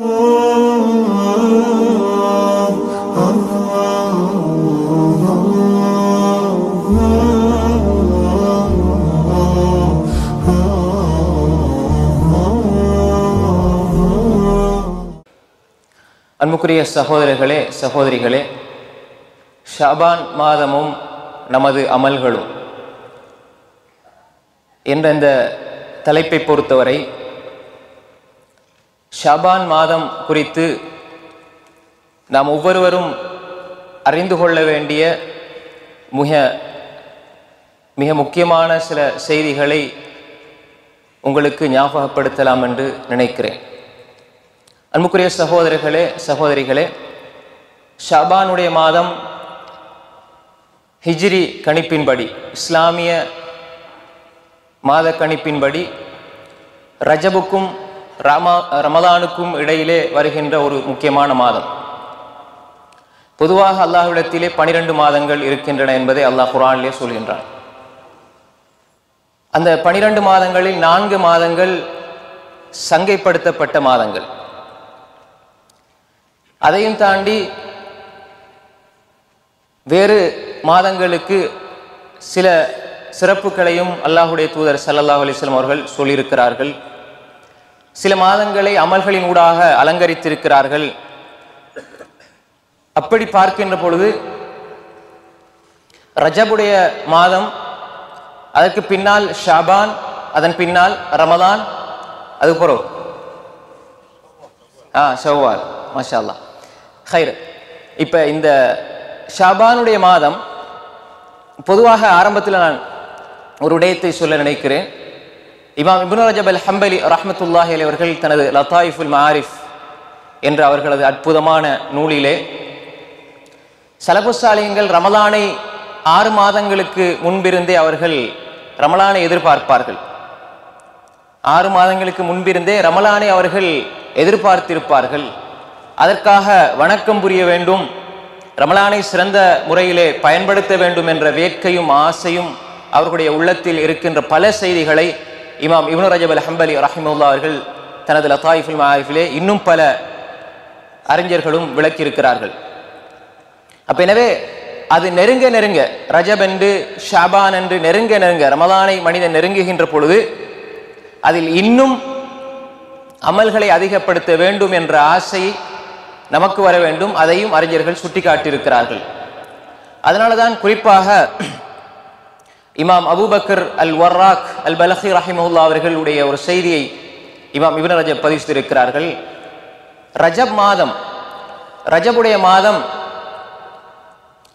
அன்புக்குரிய சகோதரர்களே சகோதரிகளே, ஷாபான் மாதமும் நமது அமல்களும் என்ற இந்த தலைப்பை பொறுத்தவரை ஷாபான் மாதம் குறித்து நாம் ஒவ்வொருவரும் அறிந்து கொள்ள வேண்டிய மிக முக்கியமான சில செய்திகளை உங்களுக்கு ஞாபகப்படுத்தலாம் என்று நினைக்கிறேன். அன்புக்குரிய சகோதரர்களே சகோதரிகளே, ஷாபானுடைய மாதம் ஹிஜ்ரி கணிப்பின்படி, இஸ்லாமிய மாத கணிப்பின்படி ரஜபுக்கும் ரமலானுக்கும் இடையிலே வருகின்ற ஒரு முக்கியமான மாதம். பொதுவாக அல்லாஹ்விடத்திலே 12 மாதங்கள் இருக்கின்றன என்பதை அல்லாஹ் குர்ஆனிலே சொல்கின்றான். அந்த 12 மாதங்களில் 4 மாதங்கள் சங்கைப்படுத்தப்பட்ட மாதங்கள். அதையும் தாண்டி வேறு மாதங்களுக்கு சில சிறப்புகளையும் அல்லாஹுடைய தூதர் ஸல்லல்லாஹு அலைஹி வஸல்லம் அவர்கள் சொல்லியிருக்கிறார்கள். சில மாதங்களை அமல்களின் ஊடாக அலங்கரித்திருக்கிறார்கள். அப்படி பார்க்கின்ற பொழுது ரஜபுடைய மாதம், அதற்கு பின்னால் ஷாபான், அதன் பின்னால் ரமலான், அதுக்கப்புறம் ஷவ்வால். மாஷா அல்லாஹ், ஹைர். இப்போ இந்த ஷாபானுடைய மாதம் பொதுவாக ஆரம்பத்தில் நான் ஒரு விடயத்தை சொல்ல நினைக்கிறேன். இமாம் இப்னு ரஜப் அல் ஹம்பலி ரஹ்மத்துல்லாஹி அலைஹி அவர்கள் தனது லதாயிஃபுல் மஆரிஃப் என்ற அவர்களது அற்புதமான நூலிலே ஸலஃபுஸ் ஸாலிஹீன்கள் ரமலானை 6 மாதங்களுக்கு முன்பிருந்தே அவர்கள் ரமலானை எதிர்பார்ப்பார்கள். 6 மாதங்களுக்கு முன்பிருந்தே ரமலானை அவர்கள் எதிர்பார்த்திருப்பார்கள். அதற்காக வணக்கம் புரிய வேண்டும், ரமலானை சிறந்த முறையிலே பயன்படுத்த வேண்டும் என்ற வேட்கையும் ஆசையும் அவர்களுடைய உள்ளத்தில் இருக்கின்ற பல செய்திகளை இமாம் இப்னு ரஜப் அல் ஹம்பலி ரஹிமஹுல்லாஹ் அவர்கள் தனது லதாயிஃபுல் மஆரிஃபிலே இன்னும் பல அறிஞர்களும் விளக்கியிருக்கிறார்கள். அப்ப எனவே அது நெருங்க நெருங்க, ரஜப் என்று ஷாபான் என்று நெருங்க நெருங்க ரமலானை மனிதன் நெருங்குகின்ற பொழுது அதில் இன்னும் அமல்களை அதிகப்படுத்த வேண்டும் என்ற ஆசை நமக்கு வர வேண்டும். அதையும் அறிஞர்கள் சுட்டிக்காட்டியிருக்கிறார்கள். அதனால தான் குறிப்பாக இமாம் அபூபக்கர் அல் வர்ராக் அல் பலகி ரஹிமஹுல்லாஹ் அவர்களுடைய ஒரு செய்தியை இமாம் இப்னு ரஜப் பதிவிட்டிருக்கிறார்கள். ரஜப் மாதம், ரஜபுடைய மாதம்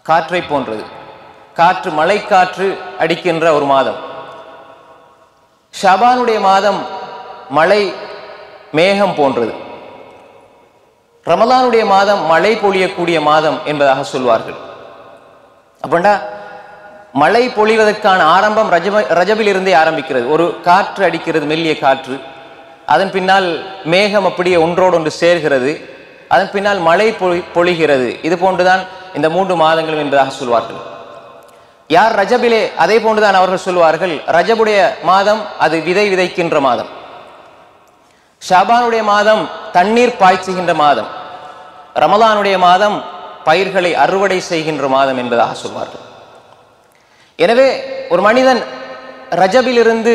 காற்றை போன்றது. காற்று, மழை காற்று அடிக்கின்ற ஒரு மாதம். ஷாபானுடைய மாதம் மழை மேகம் போன்றது. ரமலானுடைய மாதம் மழை பொழியக்கூடிய மாதம் என்பதாக சொல்வார்கள். அப்படின்னா மழை பொழிவதற்கான ஆரம்பம் ரஜபில் இருந்தே ஆரம்பிக்கிறது. ஒரு காற்று அடிக்கிறது, மெல்லிய காற்று. அதன் பின்னால் மேகம் அப்படியே ஒன்றோடொன்று சேர்கிறது. அதன் பின்னால் மழை பொழிகிறது. இது போன்றுதான் இந்த 3 மாதங்களும் என்பதாக சொல்வார்கள். யார் ரஜபிலே, அதே போன்றுதான் அவர்கள் சொல்வார்கள், ரஜபுடைய மாதம் அது விதை விதைக்கின்ற மாதம், ஷாபானுடைய மாதம் தண்ணீர் பாய்ச்சுகின்ற மாதம், ரமலானுடைய மாதம் பயிர்களை அறுவடை செய்கின்ற மாதம் என்பதாக சொல்வார்கள். எனவே ஒரு மனிதன் ரஜபிலிருந்து,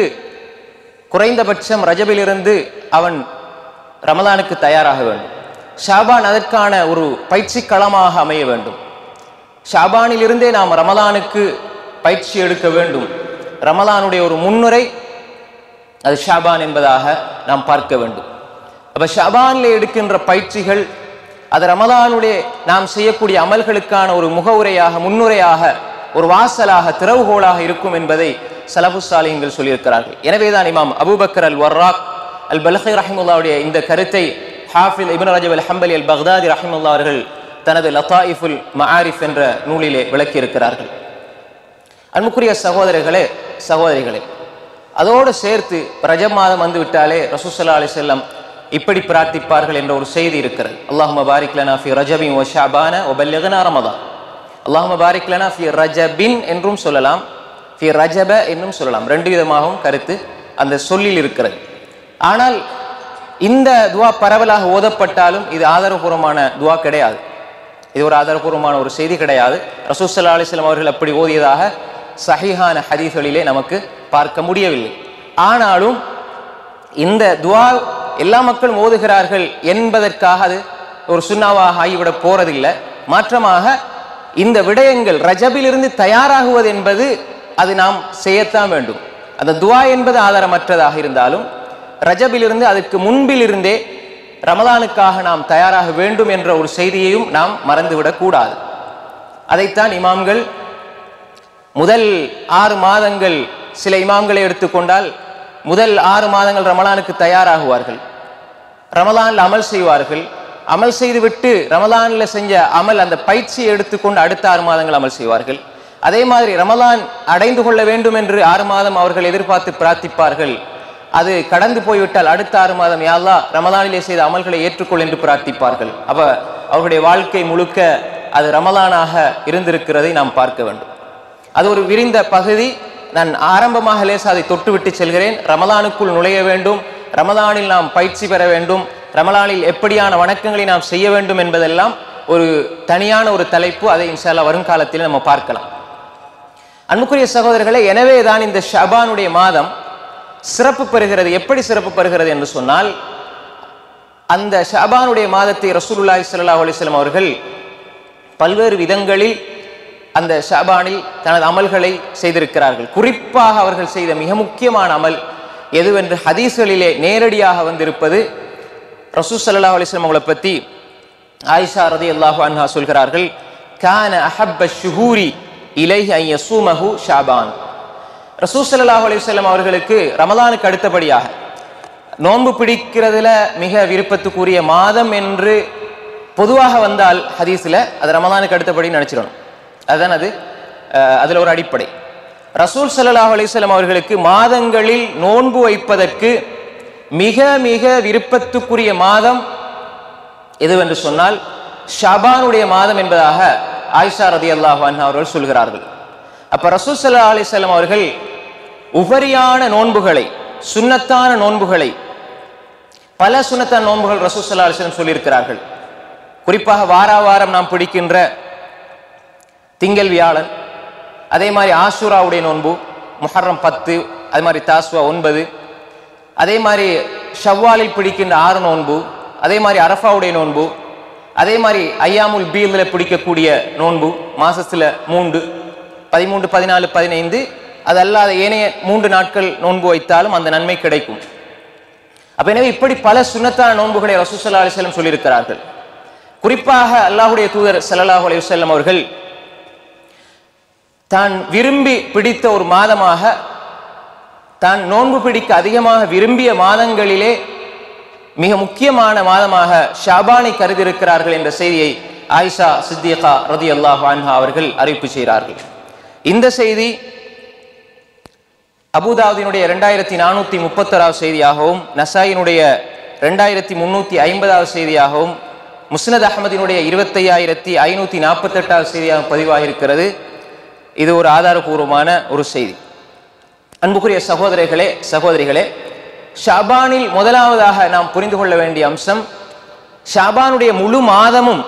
குறைந்தபட்சம் ரஜபிலிருந்து அவன் ரமலானுக்கு தயாராக வேண்டும். ஷாபான் அதற்கான ஒரு பயிற்சி களமாக அமைய வேண்டும். ஷாபானிலிருந்தே நாம் ரமலானுக்கு பயிற்சி எடுக்க வேண்டும். ரமலானுடைய ஒரு முன்னுரை அது ஷாபான் என்பதாக நாம் பார்க்க வேண்டும். அப்ப ஷாபானில் எடுக்கின்ற பயிற்சிகள் அது ரமலானுடைய நாம் செய்யக்கூடிய அமல்களுக்கான ஒரு முகவுரையாக, முன்னுரையாக, ஒரு வாசலாக, திறவுகோலாக இருக்கும் என்பதை ஸலஃபுஸ் ஸாலிஹீன்கள் சொல்லியிருக்கிறார்கள். எனவேதான் இமாம் அபூபக்கர் அல் வர்ராக் அல் பலகி ரஹிமஹுல்லாஹ்வுடைய இந்த கருத்தை ஹாஃபிஸ் இப்னு ரஜப் அல் ஹம்பலி அல் பக்தாதி ரஹிமஹுல்லாஹ் அவர்கள் தனது லதாயிஃபுல் மஆரிஃப் என்ற நூலிலே விளக்கியிருக்கிறார்கள். அன்புக்குரிய சகோதரர்களே சகோதரிகளே, அதோடு சேர்த்து ரஜப் மாதம் வந்து விட்டாலே ரசூல் ஸல்லல்லாஹு அலைஹி வஸல்லம் இப்படி பிரார்த்திப்பார்கள் என்ற ஒரு செய்தி இருக்கிறது. அல்லாஹும்ம பாரிக் லனா ஃபி ரஜபின் வ ஷஅபான வ பல்லிக்னா ரமதான். அல்லாஹும்ம பாரிக் லனா ஃபி ரஜபின் என்றும் சொல்லலாம், ஃபி ரஜப என்றும் சொல்லலாம். 2 விதமாகவும் கருத்து அந்த சொல்லில் இருக்கிறது. ஆனால் இந்த துவா பரவலாக ஓதப்பட்டாலும் இது ஆதாரபூர்வமான துவா கிடையாது. இது ஒரு ஆதாரபூர்வமான ஒரு செய்தி கிடையாது. ரசூல் ஸல்லல்லாஹு அலைஹி வஸல்லம் அவர்கள் அப்படி ஓதியதாக சஹீஹான ஹதீஸ்களிலே நமக்கு பார்க்க முடியவில்லை. ஆனாலும் இந்த துவா எல்லா மக்களும் ஓதுகிறார்கள் என்பதற்காக அது ஒரு சுன்னாவாக ஆகிவிட போறதில்லை. மாற்றமாக இந்த விடயங்கள் ரஜபிலிருந்து தயாராகுவது என்பது அது நாம் செய்யத்தான் வேண்டும். அந்த துவா என்பது ஆதாரமற்றதாக இருந்தாலும் ரஜபிலிருந்து அதுக்கு முன்பிலிருந்தே ரமலானுக்காக நாம் தயாராக வேண்டும் என்ற ஒரு செய்தியையும் நாம் மறந்துவிடக் கூடாது. அதைத்தான் இமாம்கள் முதல் 6 மாதங்கள், சில இமாம்களை எடுத்துக்கொண்டால் முதல் 6 மாதங்கள் ரமலானுக்கு தயாராகுவார்கள், ரமலானில் அமல் செய்வார்கள், அமல் செய்துவிட்டு ரமலானில் செஞ்ச அமல் அந்த பயிற்சியை எடுத்துக்கொண்டு அடுத்த 6 மாதங்கள் அமல் செய்வார்கள். அதே மாதிரி ரமலான் அடைந்து கொள்ள வேண்டும் என்று 6 மாதம் அவர்கள் எதிர்பார்த்து பிரார்த்திப்பார்கள். அது கடந்து போய்விட்டால் அடுத்த 6 மாதம் யா அல்லாஹ் ரமலானிலே செய்த அமல்களை ஏற்றுக்கொள் என்று பிரார்த்திப்பார்கள். அப்ப அவருடைய வாழ்க்கை முழுக்க அது ரமலானாக இருந்திருக்கிறதை நாம் பார்க்க வேண்டும். அது ஒரு விரிந்த பகுதி. நான் ஆரம்பமாக லேசா அதை தொட்டுவிட்டு செல்கிறேன். ரமலானுக்குள் நுழைய வேண்டும், ரமலானில் நாம் பயிற்சி பெற வேண்டும், ரமலானில் எப்படியான வணக்கங்களை நாம் செய்ய வேண்டும் என்பதெல்லாம் ஒரு தனியான ஒரு தலைப்பு. அதை இன்ஷா அல்லாஹ் வருங்காலத்தில் நம்ம பார்க்கலாம். அன்புக்குரிய சகோதரர்களே, எனவே தான் இந்த ஷஅபானுடைய மாதம் சிறப்பு பெறுகிறது. எப்படி சிறப்பு பெறுகிறது என்று சொன்னால், அந்த ஷஅபானுடைய மாதத்தை ரசூலுல்லாஹி ஸல்லல்லாஹு அலைஹி வஸல்லம் அவர்கள் பல்வேறு விதங்களில் அந்த ஷஅபானில் தனது அமல்களை செய்திருக்கிறார்கள். குறிப்பாக அவர்கள் செய்த மிக முக்கியமான அமல் எதுவென்று ஹதீஸ்களிலே நேரடியாக வந்திருப்பது, ரசூல் ஸல்லல்லாஹு அலைஹி வஸல்லம் அவர்களை பற்றி ஆயிஷா ரலியல்லாஹு அன்ஹா சொல்கிறார்கள், கான அஹப்ப ஷுஹூரி இலைஹி அன் யஸூமஹு ஷஅபான். ரசூல் ஸல்லல்லாஹு அலைஹி வஸல்லம் அவர்களுக்கு ரமலானுக்கு அடுத்தபடியாக நோன்பு பிடிக்கிறதுல மிக விருப்பத்துக்குரிய மாதம் என்று பொதுவாக வந்தால் ஹதீஸ்ல அது ரமலானுக்கு அடுத்தபடி நினைச்சிடணும். அதுதான் அதுல ஒரு அடிப்படை. ரசூல் ஸல்லல்லாஹு அலைஹி வஸல்லம் அவர்களுக்கு மாதங்களில் நோன்பு வைப்பதற்கு மிக மிக விருப்பத்துக்குரிய மாதம் எதுவென்று சொன்னால் ஷஅபானுடைய மாதம் என்பதாக ஆயிஷா ரலியல்லாஹு அன்ஹா அவர்கள் சொல்கிறார்கள். அப்ப ரசூல் ஸல்லல்லாஹு அலைஹி வஸல்லம் அவர்கள் உபரியான நோன்புகளை, சுன்னத்தான நோன்புகளை, பல சுன்னத்தான நோன்புகள் ரசூல் ஸல்லல்லாஹு அலைஹி வஸல்லம் சொல்லியிருக்கிறார்கள். குறிப்பாக வாரம் நாம் பிடிக்கின்ற திங்கள் வியாழன், அதே மாதிரி ஆஷூராவுடைய நோன்பு முஹர்ரம் 10, அதே மாதிரி தாஸ்வா 9, அதே மாதிரி ஷவ்வாலில் பிடிக்கின்ற 6 நோன்பு, அதே மாதிரி அரஃபாவுடைய நோன்பு, அதே மாதிரி ஐயாமுல் பீதில் பிடிக்கக்கூடிய நோன்பு மாசத்துல 3, 13, 14, 15, அது அல்லாத ஏனைய 3 நாட்கள் நோன்பு வைத்தாலும் அந்த நன்மை கிடைக்கும். அப்ப எனவே இப்படி பல சுன்னத்தான நோன்புகளை ரசூல் ஸல்லல்லாஹு அலைஹி வஸல்லம் சொல்லியிருக்கிறார்கள். குறிப்பாக அல்லாஹ்வுடைய தூதர் ஸல்லல்லாஹு அலைஹி வஸல்லம் அவர்கள் தான் விரும்பி பிடித்த ஒரு மாதமாக, தான் நோன்பு பிடிக்க அதிகமாக விரும்பிய மாதங்களிலே மிக முக்கியமான மாதமாக ஷஅபானை கருதியிருக்கிறார்கள் என்ற செய்தியை ஆயிஷா சித்திகா ரலியல்லாஹு அன்ஹா அவர்கள் அறிவிப்பு செய்கிறார்கள். இந்த செய்தி அபூதாவுதினுடைய 2436வது செய்தியாகவும், நசாயினுடைய 2350வது செய்தியாகவும், முஸ்னத் அஹ்மதினுடைய 25548வது செய்தியாக பதிவாக இருக்கிறது. இது ஒரு ஆதாரபூர்வமான ஒரு செய்தி. அன்புக்குரிய சகோதரர்களே, சகோதரிகளே, ஷஅபானில் முதலாவதாக நாம் புரிந்து கொள்ள வேண்டிய அம்சம், ஷஅபானுடைய முழு மாதமும்,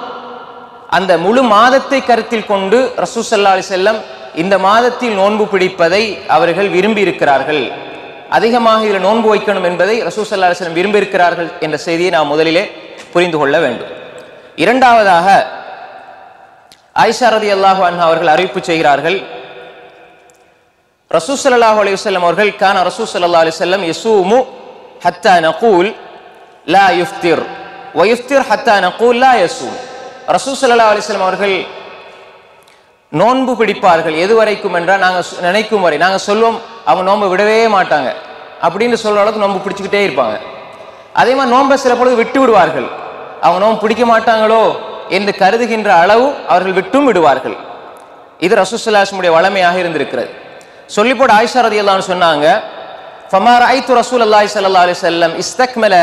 அந்த முழு மாதத்தை கருத்தில் கொண்டு ரசூல் ஸல்லல்லாஹு அலைஹி வஸல்லம் இந்த மாதத்தில் நோன்பு பிடிப்பதை அவர்கள் விரும்பி இருக்கிறார்கள். அதிகமாக இதில் நோன்பு வைக்கணும் என்பதை ரசூல் ஸல்லல்லாஹு அலைஹி வஸல்லம் விரும்பி இருக்கிறார்கள் என்ற செய்தியை நாம் முதலிலே புரிந்து கொள்ள வேண்டும். இரண்டாவதாக ஆயிஷா ரலியல்லாஹு அன்ஹா அவர்கள் அறிவிப்பு செய்கிறார்கள், ரசூல் ஸல்லல்லாஹு அலைஹி வஸல்லம் அவர்கள் கான ரசூல் ஸல்லல்லாஹு அலைஹி வஸல்லம் யஸூமு ஹத்தா நகூல் லா யுஃப்திர் வ யுஃப்திர் ஹத்தா நகூல் லா யஸூம். ரசூல் ஸல்லல்லாஹு அலைஹி வஸல்லம் அவர்கள் நோன்பு பிடிப்பார்கள் எதுவரைக்கும் என்றால் நாங்கள் நினைக்கும் வரை. நாங்கள் சொல்லுவோம் அவங்க நோன்பை விடவே மாட்டாங்க அப்படின்னு சொல்ற அளவுக்கு நோன்பு பிடிச்சிக்கிட்டே இருப்பாங்க. அதே மாதிரி நோன்பை சில பொழுது விட்டு விடுவார்கள், அவங்க நோன்பு பிடிக்க மாட்டாங்களோ என்று கருதுகின்ற அளவு அவர்கள் விட்டும் விடுவார்கள். இது ரசூல் ஸல்லல்லாஹு அலைஹி வஸல்லம் வளமையாக இருந்திருக்கிறது. சொல்லி போட ஆயிஷா ரலியல்லாஹு அன்ஹா சொன்னாங்க, ஃபமா ரஅய்து ரசூலல்லாஹி ஸல்லல்லாஹு அலைஹி வஸல்லம் இஸ்தக்மல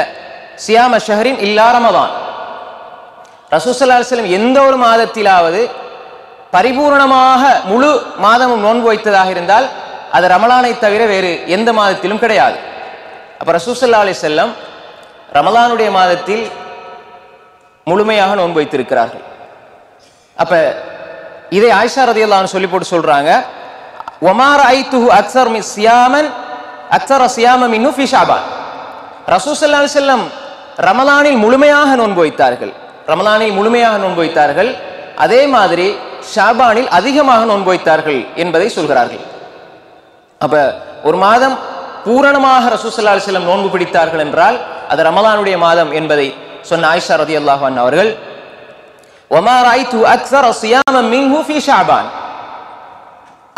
சியாம ஷஹரின் இல்லா ரமதான். ரசூல் ஸல்லல்லாஹு அலைஹி வஸல்லம் எந்த ஒரு மாதத்திலாவது பரிபூர்ணமாக முழு மாதமும் நோன்பு வைத்ததாக இருந்தால் அது ரமலானை தவிர வேறு எந்த மாதத்திலும் கிடையாது. அப்ப ரசூல் ஸல்லல்லாஹு அலைஹி வஸல்லம் ரமலானுடைய மாதத்தில் முழுமையாக நோன்பு வைத்திருக்கிறார்கள். அப்ப இதை ஆயிஷா ரலியல்லாஹு அன்ஹா சொல்லி போட்டு சொல்றாங்க, வமா ரஅய்துஹு அக்ஸர் மின் சியாமன் அக்ஸர சியாம மின்ஹு ஃபீ ஷஅபான். ரசூல் ஸல்லல்லாஹு அலைஹி வஸல்லம் ரமலானில் முழுமையாக நோன்பு வைத்தார்கள், ரமலானில் முழுமையாக நோன்பு வைத்தார்கள், அதே மாதிரி ஷாபானில் அதிகமாக நோன்பு வைத்தார்கள் என்பதை சொல்கிறார்கள். அப்ப ஒரு மாதம் பூரணமாக ரசூல் ஸல்லல்லாஹு அலைஹி வஸல்லம் நோன்பு பிடித்தார்கள் என்றால் அது ரமலானுடைய மாதம் என்பதை சொன்ன ஆயிஷா ரலியல்லாஹு அன்ஹா அவர்கள், வமா ரஅய்து அக்ஸர சியாமன் மின்ஹு ஃபீ ஷஅபான்,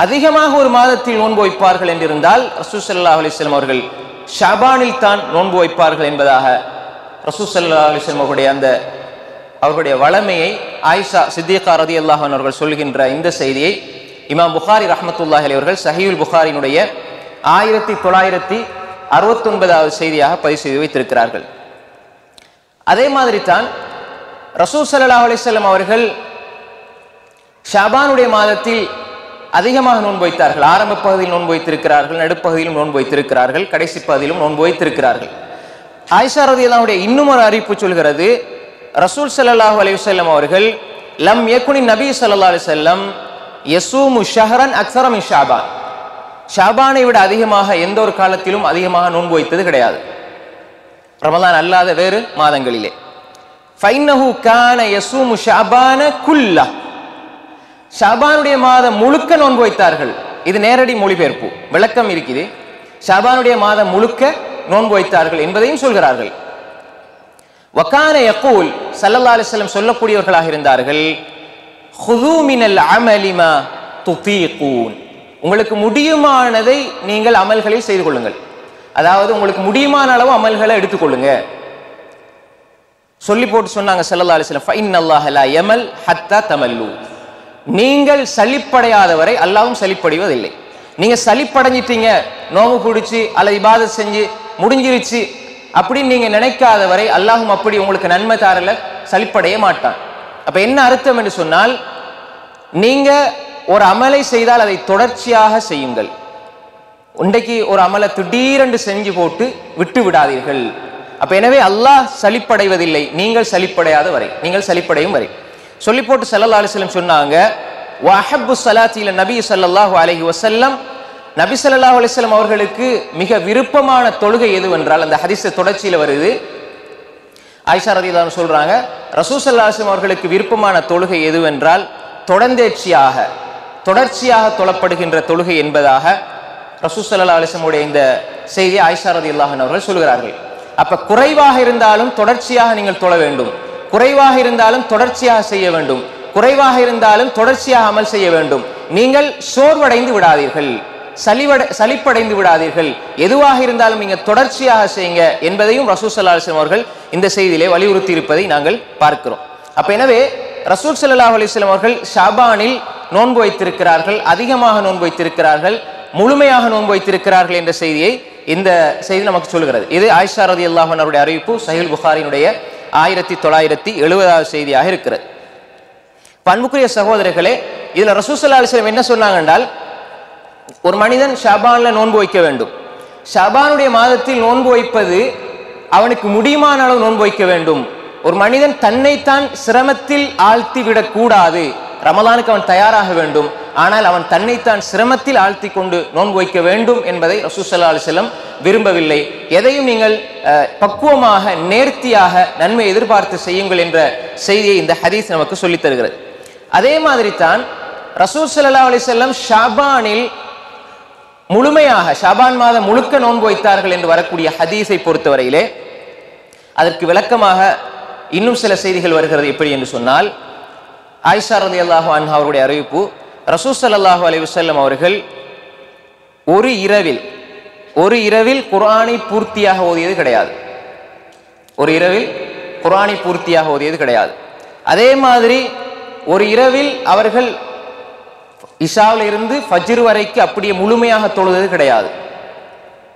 அதிகமாக ஒரு மாதத்தில் நோன்பு வைப்பார்கள் என்றிருந்தால் ரசூல் ஸல்லல்லாஹு அலைஹி வஸல்லம் அவர்கள் ஷஅபானில் தான் நோன்பு வைப்பார்கள் என்பதாக ரசூல் ஸல்லல்லாஹு அலைஹி வஸல்லம் அவருடைய அந்த அவருடைய வளமையை ஆயிஷா சித்திகா ரலியல்லாஹு அன்ஹா அவர்கள் சொல்கின்ற இந்த செய்தியை இமாம் புகாரி ரஹ்மத்துல்லாஹி அலைஹி அவர்கள் ஸஹீஹுல் புகாரினுடைய 1969வது செய்தியாக பதிவு செய்து வைத்திருக்கிறார்கள். அதே மாதிரி தான் ரசூல் ஸல்லல்லாஹு அலைஹி வஸல்லம் அவர்கள் ஷாபானுடைய மாதத்தில் அதிகமாக நோன்பு வைத்தார்கள். ஆரம்ப பகுதியில் நோன்பு வைத்திருக்கிறார்கள், நடுப்பகுதியிலும் நோன்பு வைத்திருக்கிறார்கள், கடைசி பகுதியிலும் நோன்பு வைத்திருக்கிறார்கள். ஆயிஷா ரலியல்லாஹு அன்ஹா இன்னும் ஒரு அறிவிப்பு சொல்கிறது, ரசூல் ஸல்லல்லாஹு அலைஹி வஸல்லம் அவர்கள் லம் யகுனி நபி ஸல்லல்லாஹு அலைஹி வஸல்லம் யஸூமு ஷஹரன் அக்ஸர மின் ஷஅபான், ஷஅபானை விட அதிகமாக எந்த ஒரு காலத்திலும் அதிகமாக நோன்பு வைத்தது கிடையாது, ரமலான் அல்லாத வேறு மாதங்களிலே. ஃபைன்னஹு கான யஸூமு ஷஅபான குல்லா, ஷஅபானுடைய மாதம் முழுக்க நோன்பு வைத்தார்கள். இது நேரடி மொழிபெயர்ப்பு, விளக்கம் இருக்குது. ஷஅபானுடைய மாதம் முழுக்க நோன்பு வைத்தார்கள் என்பதையும் சொல்கிறார்கள். வகான யகூல், ஸல்லல்லாஹு அலைஹி வஸல்லம் சொல்லக்கூடியவர்களாக இருந்தார்கள், ஹுது மினல் அமலி மா துதீகூன், உங்களுக்கு முடியுமானதை நீங்கள் அமல்களில் செய்து கொள்ளுங்கள். அதாவது உங்களுக்கு முடியுமான அளவு அமல்களை எடுத்துக்கொள்ளுங்க சொல்லி போட்டு சொன்னாங்க ஸல்லல்லாஹு அலைஹி வஸல்லம், ஃபஇன்னல்லாஹ லா யமல் ஹத்தா தமல்லு, நீங்கள் சலிப்படையாத வரை அல்லாஹ்வும் சலிப்படைவதில்லை. நீங்க சலிப்படைஞ்சிட்டீங்க, நோம்பு பிடிச்சி அல்லது இபாதத் செஞ்சு முடிஞ்சிருச்சு அப்படின்னு நீங்க நினைக்காத வரை அல்லாஹ்வும் அப்படி உங்களுக்கு நன்மை தாரல, சலிப்படைய மாட்டான். அப்ப என்ன அர்த்தம் என்று சொன்னால், நீங்க ஒரு அமலை செய்தால் அதை தொடர்ச்சியாக செய்யுங்கள். இன்றைக்கு ஒரு அமலை திடீரென்று செஞ்சு போட்டு விட்டு விடாதீர்கள். அப்ப எனவே அல்லாஹ் சலிப்படைவதில்லை, நீங்கள் சலிப்படையாத வரை, நீங்கள் சலிப்படையும் வரை சொல்லி போட்டு ஸல்லல்லாஹு அலைஹி வஸல்லம் சொன்னாங்க, வஅஹப்பு ஸலாத்தி இல நபி ஸல்லல்லாஹு அலைஹி வஸல்லம், நபி ஸல்லல்லாஹு அலைஹி வஸல்லம் அவர்களுக்கு மிக விருப்பமான தொழுகை எதுவென்றால், அந்த ஹதீஸ் தொடர்ச்சியில் வருது, ஆயிஷா ரலியல்லாஹு அன்ஹா சொல்றாங்க, ரசூல் ஸல்லல்லாஹு அலைஹி வஸல்லம் அவர்களுக்கு விருப்பமான தொழுகை எதுவென்றால் தொடர்ச்சியாக தொழப்படுகின்ற தொழுகை என்பதாக ரசூல் ஸல்லல்லாஹு அலைஹி வஸல்லம் உடைய இந்த செய்தியை ஆயிஷா ரலியல்லாஹு அன்ஹா அவர்கள் சொல்கிறார்கள். அப்ப குறைவாக இருந்தாலும் தொடர்ச்சியாக நீங்கள் தொழ வேண்டும், குறைவாக இருந்தாலும் தொடர்ச்சியாக செய்ய வேண்டும், குறைவாக இருந்தாலும் தொடர்ச்சியாக அமல் செய்ய வேண்டும். நீங்கள் சோர்வடைந்து விடாதீர்கள், சலிப்படைந்து விடாதீர்கள், எதுவாக இருந்தாலும் நீங்க தொடர்ச்சியாக செய்யுங்க என்பதையும் ரசூல் ஸல்லல்லாஹு அலைஹி வஸல்லம் அவர்கள் இந்த செய்தியிலே வலியுறுத்தி இருப்பதை நாங்கள் பார்க்கிறோம். அப்ப எனவே ரசூல் ஸல்லல்லாஹு அலைஹி வஸல்லம் அவர்கள் ஷாபானில் நோன்பு வைத்திருக்கிறார்கள், அதிகமாக நோன்பு வைத்திருக்கிறார்கள், முழுமையாக நோன்பு வைத்திருக்கிறார்கள் என்ற செய்தியை இந்த செய்தி நமக்கு சொல்கிறது. இது ஆயிஷா ரலியல்லாஹு அன்ஹாவுடைய அறிவிப்பு, ஸஹீஹுல் புகாரினுடைய 1970வது செய்தியாக இருக்கிறது. பண்புக்குரிய சகோதரர்களே, இதுல ரசூல் ஸல்லல்லாஹு அலைஹி வஸல்லம் என்ன சொன்னாங்க என்றால், ஒரு மனிதன் ஷாபான்ல நோன்பு வைக்க வேண்டும். ஷாபானுடைய மாதத்தில் நோன்பு வைப்பது அவனுக்கு முடியுமான அளவு நோன்பு வைக்க வேண்டும். ஒரு மனிதன் தன்னைத்தான் சிரமத்தில் ஆழ்த்தி விடக்கூடாது. ரமலானுக்கு அவன் தயாராக வேண்டும், ஆனால் அவன் தன்னைத்தான் சிரமத்தில் ஆழ்த்தி கொண்டு நோன்பு வைக்க வேண்டும் என்பதை ரசூல் ஸல்லல்லாஹு அலைஹி வஸல்லம் விரும்பவில்லை. எதையும் நீங்கள் பக்குவமாக நேர்த்தியாக நன்மை எதிர்பார்த்து செய்யுங்கள் என்ற செய்தியை இந்த ஹதீஸ் நமக்கு சொல்லித் தருகிறது. அதே மாதிரி தான் ரசூல் ஸல்லல்லாஹு அலைஹி வஸல்லம் ஷாபானில் முழுமையாக ஷாபான் மாதம் முழுக்க நோன்பு வைத்தார்கள் என்று வரக்கூடிய ஹதீஸை பொறுத்தவரையிலே அதற்கு விளக்கமாக இன்னும் சில செய்திகள் வருகிறது. எப்படி என்று சொன்னால், ஆயிஷா ரலியல்லாஹு அன்ஹா அவருடைய அறிவிப்பு, ரசூல் ஸல்லல்லாஹு அலைஹி வஸல்லம் அவர்கள் ஒரு இரவில் குர்ஆனை பூர்த்தியாக ஓதியது கிடையாது. ஒரு இரவில் குர்ஆனை பூர்த்தியாக ஓதியது கிடையாது. அதே மாதிரி ஒரு இரவில் அவர்கள் இஷாவில் இருந்து ஃபஜ்ர் வரைக்கும் அப்படியே முழுமையாக தொழுது கிடையாது.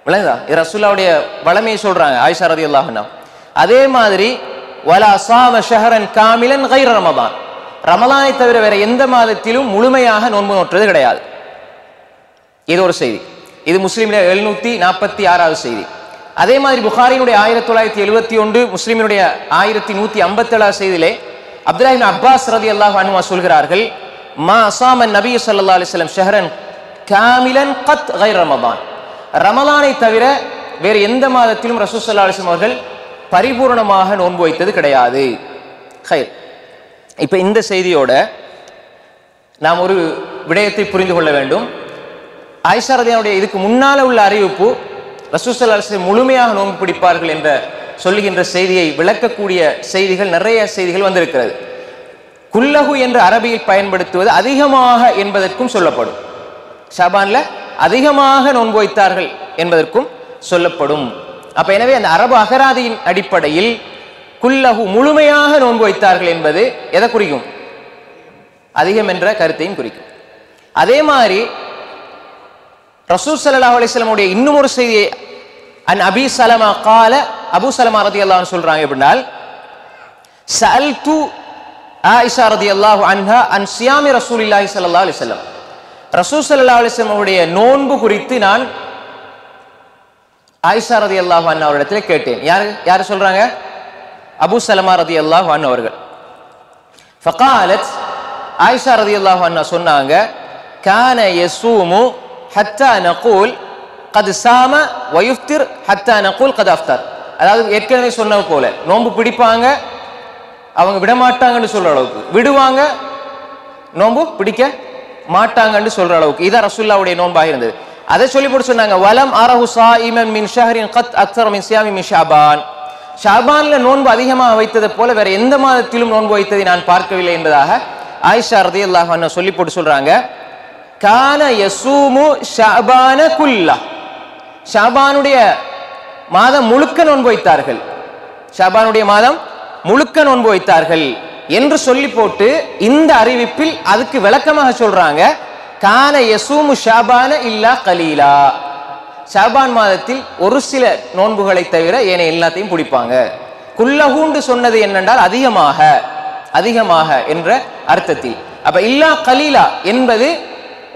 விளங்குதா? இது ரசூலுல்லாஹ்வுடைய வளமையை சொல்றாங்க ஆயிஷா ரலியல்லாஹு அன்ஹா. அதே மாதிரி வலா ஸாம ஷஹரன் காமிலன் கைர ரமதான், ரமலானை தவிர வேற எந்த மாதத்திலும் முழுமையாக நோன்பு நோற்றது கிடையாது. இது ஒரு செய்தி. இது முஸ்லிம்ல 746வது செய்தி. அதே மாதிரி புகாரினுடைய 1971, முஸ்லிமினுடைய 1157 செய்தியிலே அப்துல்லாஹ் இப்னு அப்பாஸ் ரலியல்லாஹு அன்ஹு சொல்கிறார்கள், மா அஸாம நபி ஸல்லல்லாஹு அலைஹி வஸல்லம் ஷஹரன் காமிலன் கத் கைர் ரமதான். ரமலானை தவிர வேறு எந்த மாதத்திலும் ரசூல் ஸல்லல்லாஹு அலைஹி வஸல்லம் அவர்கள் பரிபூர்ணமாக நோன்பு வைத்தது கிடையாது. ஹைர். இப்ப இந்த செய்தியோட நாம் ஒரு விடயத்தை புரிந்து கொள்ள வேண்டும். ஆயிஷா ரலியல்லாஹு இதுக்கு முன்னால உள்ள அறிவிப்பு ரசூல் ஸல்லல்லாஹு அலைஹி வஸல்லம் முழுமையாக நோன்பு பிடிப்பார்கள் என்ற சொல்லுகின்ற செய்தியை விளக்கக்கூடிய செய்திகள், நிறைய செய்திகள் வந்திருக்கிறது. குல்லஹு என்று அரபியில் பயன்படுத்துவது அதிகமாக என்பதற்கும் சொல்லப்படும். ஷாபான்ல அதிகமாக நோன்பு வைத்தார்கள் என்பதற்கும் சொல்லப்படும். அப்ப எனவே அந்த அரபு அகராதியின் அடிப்படையில் குல்லஹு முழுமையாக நோன்பு வைத்தார்கள் என்பது எதை குறிக்கும்? அதிகம் என்ற கருத்தையும் குறிக்கும். அதே மாதிரி ரசூல் ஸல்லல்லாஹு அலைஹி வஸல்லம் உடைய இன்னும் ஒரு செய்தியை அன் அபி சலமா கால, அபூ சலமா ரலியல்லாஹு அன்ஹு சொல்றாங்க எப்படினால், சஅல்து ஆயிஷா ரலியல்லாஹு அன்ஹா அன் சியாமி ரசூலில்லாஹி ஸல்லல்லாஹு அலைஹி வஸல்லம். ரசூல் ஸல்லல்லாஹு அலைஹி வஸல்லம் உடைய நோன்பு குறித்து நான் ஆயிஷா ரலியல்லாஹு அன்ஹா அவரிடத்தில் கேட்டேன். யார் சொல்றாங்க? அபூ சலமா ரலியல்லாஹு அன்ஹு அவர்கள். ஃபகாலத், ஆயிஷா ரலியல்லாஹு அன்ஹா சொன்னாங்க, கான யஸூமு ஹத்தா நகூல் கத் சாம வயுஃப்திர் ஹத்தா நகூல் கத் அஃப்தர். அதாவது ஏற்கனவே சொன்னது போல நோன்பு பிடிப்பாங்க, அவங்க விட மாட்டாங்கன்னு சொல்ற அளவுக்கு, விடுவாங்க, நோன்பு பிடிக்க மாட்டாங்கன்னு சொல்ற அளவுக்கு இதான் ரசூலுல்லாஹ்வுடைய நோன்பாக இருந்தது. அதை சொல்லி போட்டு சொன்னாங்க, வலம் அரஹு ஸாயிமன் மின் ஷஹரின் கத் அக்ஸர் மின் சியாமி மின் ஷஅபான். ஷஅபான்ல நோன்பு அதிகமாக வைத்ததை போல வேற எந்த மாதத்திலும் நோன்பு வைத்ததை நான் பார்க்கவில்லை என்பதாக ஆயிஷா ரலியல்லாஹு அன்ஹா சொல்லி போட்டு சொல்றாங்க, கான யஸூமு ஷஅபான குல்லா. ஷஅபானுடைய மாதம் முழுக்க நோன்பு வைத்தார்கள், ஷஅபானுடைய மாதம் முழுக்க நோன்பு வைத்தார்கள் என்று சொல்லி போட்டு இந்த அறிவிப்பில் அதுக்கு விளக்கமாக சொல்றாங்க, கான யஸூமு ஷஅபான இல்லா கலீலா. ஷஅபான் மாதத்தில் ஒரு சில நோன்புகளை தவிர ஏனைய எல்லாத்தையும் பிடிப்பாங்க. குல்லஹூண்டு சொன்னது என்னென்றால் அதிகமாக, அதிகமாக என்ற அர்த்தத்தில். அப்ப இல்லா கலீலா என்பது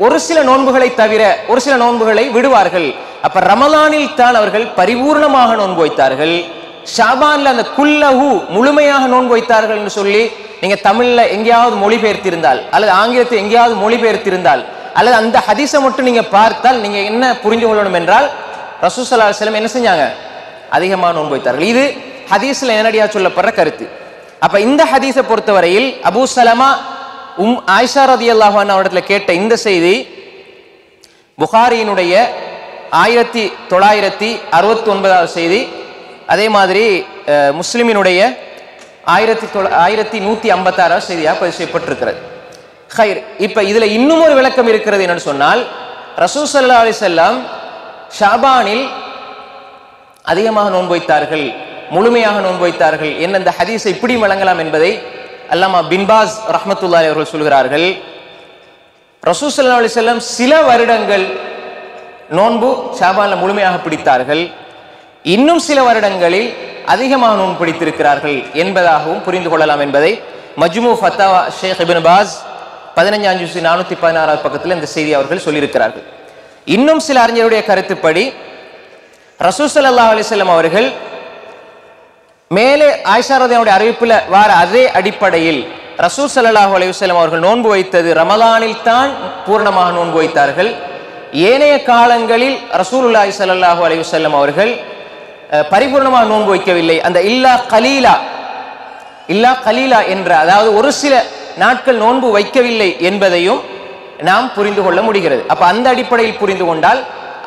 ஒரு சில நோன்புகளை தவிர ஒரு சில நோன்புகளை விடுவார்கள். அப்ப ரமலானில் தான் அவர்கள் பரிபூர்ணமாக நோன்பு வைத்தார்கள். ஷாபான்ல அந்த குல்லஹு முழுமையாக நோன்பு வைத்தார்கள் என்று சொல்லி நீங்க தமிழ்ல எங்கேயாவது மொழிபெயர்த்திருந்தால் அல்லது ஆங்கிலத்தில் எங்கேயாவது மொழிபெயர்த்திருந்தால் அல்லது அந்த ஹதீஸை மட்டும் நீங்க பார்த்தால் நீங்க என்ன புரிந்து கொள்ளணும் என்றால், ரசூல் ஸல்லல்லாஹு அலைஹி வஸல்லம் என்ன செஞ்சாங்க? அதிகமாக நோன்பு வைத்தார்கள். இது ஹதீஸ்ல நேரடியாக சொல்லப்படுற கருத்து. அப்ப இந்த ஹதீஸை பொறுத்தவரையில் அபூ சலமா ஆயிஷா ரலியல்லாஹு அன்ஹா இடத்துல கேட்ட இந்த செய்தி புகாரியினுடைய 1969 செய்தி, அதே மாதிரி முஸ்லிமினுடைய 1156 செய்தியாக பதிவு செய்யப்பட்டிருக்கிறது. ஹைர். இப்ப இதுல இன்னும் ஒரு விளக்கம் இருக்கிறது என்னன்னு சொன்னால், ரசூல் ஸல்லல்லாஹு அலைஹி வஸல்லம் ஷாபானில் அதிகமாக நோன்பு வைத்தார்கள், முழுமையாக நோன்பு வைத்தார்கள் என்ன இந்த ஹதீஸை இப்படி வழங்கலாம் என்பதை அல்லாமா பின் பாஸ் ரஹ்மத்துல்லாஹி அவர்கள் சொல்கிறார்கள். ரசூல் ஸல்லல்லாஹு அலைஹி வஸல்லம் சில வருடங்கள் நோன்பு ஷாபான்ல முழுமையாக பிடித்தார்கள், இன்னும் சில வருடங்களில் அதிகமாக நோன்பு பிடித்திருக்கிறார்கள் என்பதாகவும் புரிந்து கொள்ளலாம் என்பதை மஜ்மு ஃபத்தாவா ஷேக் இப்னு பாஸ் 15/416 பக்கத்தில் இந்த செய்தி அவர்கள் சொல்லியிருக்கிறார்கள். இன்னும் சில அறிஞருடைய கருத்துப்படி ரசூல் ஸல்லல்லாஹு அலைஹி வஸல்லம் அவர்கள் மேலே ஆயிஷா ரலியல்லாஹு அறிவிப்புல வார அதே அடிப்படையில் ரசூல் ஸல்லல்லாஹு அலைஹி வஸல்லம் அவர்கள் நோன்பு வைத்தது ரமலானில் தான் பூர்ணமாக நோன்பு வைத்தார்கள். ஏனைய காலங்களில் ரசூலுல்லாஹி ஸல்லல்லாஹு அலைஹி வஸல்லம் அவர்கள் பரிபூர்ணமாக நோன்பு வைக்கவில்லை. அந்த இல்லா கலீலா என்ற, அதாவது ஒரு சில நாட்கள் நோன்பு வைக்கவில்லை என்பதையும் நாம் புரிந்து கொள்ள முடிகிறது. அப்ப அந்த அடிப்படையில் புரிந்து கொண்டால்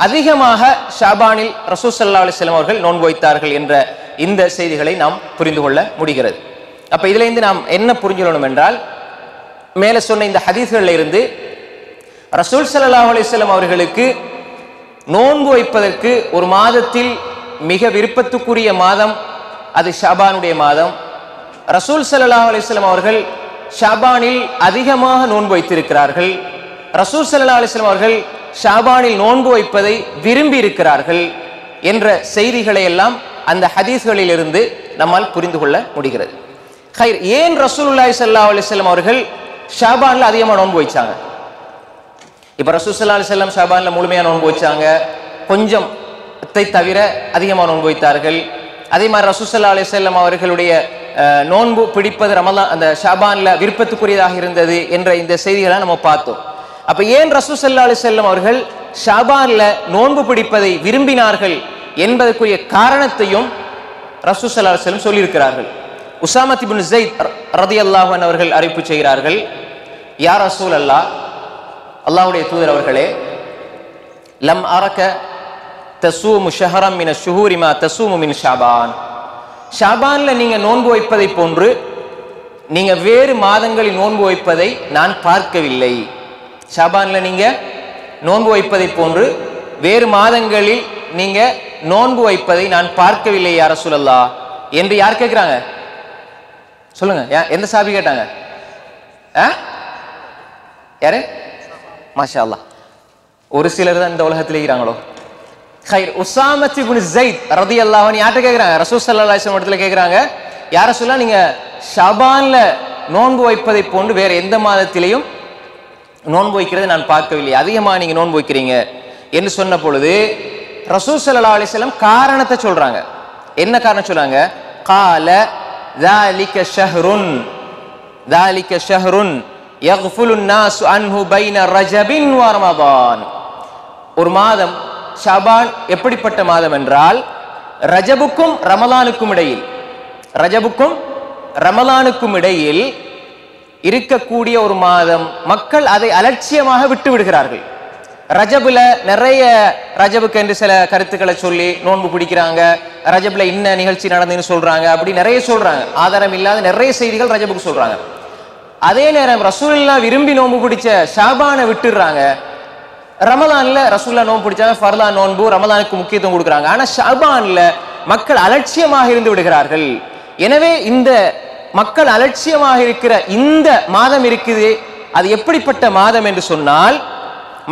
அதிகமாக ஷாபானில் ரசூல் ஸல்லல்லாஹு அலைஹி வஸல்லம் அவர்கள் நோன்பு வைத்தார்கள் என்ற இந்த செய்திகளை நாம் புரிந்து கொள்ள முடிகிறது. அப்ப இதுல இருந்து நாம் என்ன புரிஞ்சுக்கணும் என்றால், மேலே சொன்ன இந்த ஹதீஸ்களில் இருந்து ரசூல் ஸல்லல்லாஹு அலைஹி வஸல்லம் அவர்களுக்கு நோன்பு வைப்பதற்கு ஒரு மாதத்தில் மிக விருப்பத்துக்குரிய மாதம் அது ஷாபானுடைய மாதம். ரசூல் ஸல்லல்லாஹு அலைஹி வஸல்லம் அவர்கள் ஷாபானில் அதிகமாக நோன்பு வைத்திருக்கிறார்கள். ரசூல் ஸல்லல்லாஹு அலைஹி வஸல்லம் அவர்கள் ஷாபானில் நோன்பு வைப்பதை விரும்பி இருக்கிறார்கள் என்ற செய்திகளை எல்லாம் அந்த ஹதீஸ்களில் இருந்து நம்மால் புரிந்து கொள்ள முடிகிறது. ஹைர். ஏன் ரசூலுல்லாஹி ஸல்லல்லாஹு அலைஹி வஸல்லம் அவர்கள் ஷாபான்ல அதிகமாக நோன்பு வைச்சாங்க? இப்ப ரசூல் ஸல்லல்லாஹு அலைஹி வஸல்லம் ஷாபான்ல முழுமையா நோன்பு வச்சாங்க, கொஞ்சம் தவிர அதிகமாக நோன்பு வைத்தார்கள். அதே மாதிரி ரசூல் ஸல்லல்லாஹு அலைஹி வஸல்லம் அவர்களுடைய நோன்பு பிடிப்பது ரமலான் அந்த ஷாபான்ல விருப்பத்துக்குரியதாக இருந்தது என்ற இந்த செய்திகளை நம்ம பார்த்தோம். அப்ப ஏன் ரசூல் ஸல்லல்லாஹு அலைஹி வஸல்லம் அவர்கள் ஷாபான்ல நோன்பு பிடிப்பதை விரும்பினார்கள் என்பதற்குரிய காரணத்தையும் ரசூல் ஸல்லல்லாஹு அலைஹி வஸல்லம் சொல்லியிருக்கிறார்கள். உஸாமத் இப்னு ஸைத் ரலியல்லாஹு அன்ஹு அவர்கள் அறிவிப்பு செய்கிறார்கள், யா ரசூலல்லாஹ், அல்லாஹ்வுடைய தூதர் அவர்களே, லம் அரக தசூமு ஷஹரம் மின ஷுஹூரி மா தசூமு மின் ஷாபான். ஷாபான்ல நீங்க நோன்பு வைப்பதை போன்று நீங்க வேறு மாதங்களில் நோன்பு வைப்பதை நான் பார்க்கவில்லை. ஷாபான்ல நீங்க நோன்பு வைப்பதை போன்று வேறு மாதங்களில் நீங்க நோன்பு வைப்பதை நான் பார்க்கவில்லை யா ரசூலல்லாஹ் என்று யார் கேட்கிறாங்க? சொல்லுங்க, எந்த சாபி கேட்டாங்க? யாரு? மாஷா அல்லாஹ், ஒரு சிலர் தான் இந்த உலகத்தில் இருக்கிறாங்களோ. ஹைர், உஸாமத் இப்னு ஸைத் ரலியல்லாஹு அன்ஹு யார்ட்ட கேக்குறாங்க? ரசூல் ஸல்லல்லாஹு அலைஹி வஸல்லம் இடத்துல கேக்குறாங்க, யா ரசூலல்லாஹ், நீங்க ஷாபான்ல நோன்பு வைப்பதை போன்று வேற எந்த மாதத்திலையும் நோன்பு வைக்கிறதை நான் பார்க்கவில்லை, அதிகமா நீங்க நோன்பு வைக்கிறீங்க என்று சொன்ன பொழுது ரசூல் ஸல்லல்லாஹு அலைஹி வஸல்லம் காரணத்தை சொல்றாங்க. என்ன காரணம் சொல்றாங்க? قال ذلك شهر يغفل الناس عنه بين رجب ورمضان. ஒரு மாதம் ஷாபான் எப்படிப்பட்ட மாதம் என்றால், ரஜபுக்கும் ரமலானுக்கும் இடையில் இருக்கக்கூடிய ஒரு மாதம். மக்கள் அதை அலட்சியமாக விட்டு விடுகிறார்கள். ரஜபுல நிறைய ரஜபுக்கு என்று சில கருத்துக்களை சொல்லி நோன்பு பிடிக்கிறாங்க. ரஜபுல இன்ன நிகழ்ச்சி நடந்துன்னு சொல்றாங்க, அப்படி நிறைய சொல்றாங்க. ஆதாரம் இல்லாத நிறைய செய்திகள் ரஜபுக்கு சொல்றாங்க. அதே நேரம் ரசூலுல்லாஹ் விரும்பி நோன்பு பிடிச்ச ஷாபானை விட்டுடுறாங்க. ரமலான்ல ரசூலுல்லாஹ் நோன்பு பிடிச்சாங்க, ஃபர்லா நோன்பு, ரமலானுக்கு முக்கியத்துவம் கொடுக்குறாங்க. ஆனா ஷாபான்ல மக்கள் அலட்சியமாக இருந்து விடுகிறார்கள். எனவே இந்த மக்கள் அலட்சியமாக இருக்கிற இந்த மாதம் இருக்குது, அது எப்படிப்பட்ட மாதம் என்று சொன்னால்,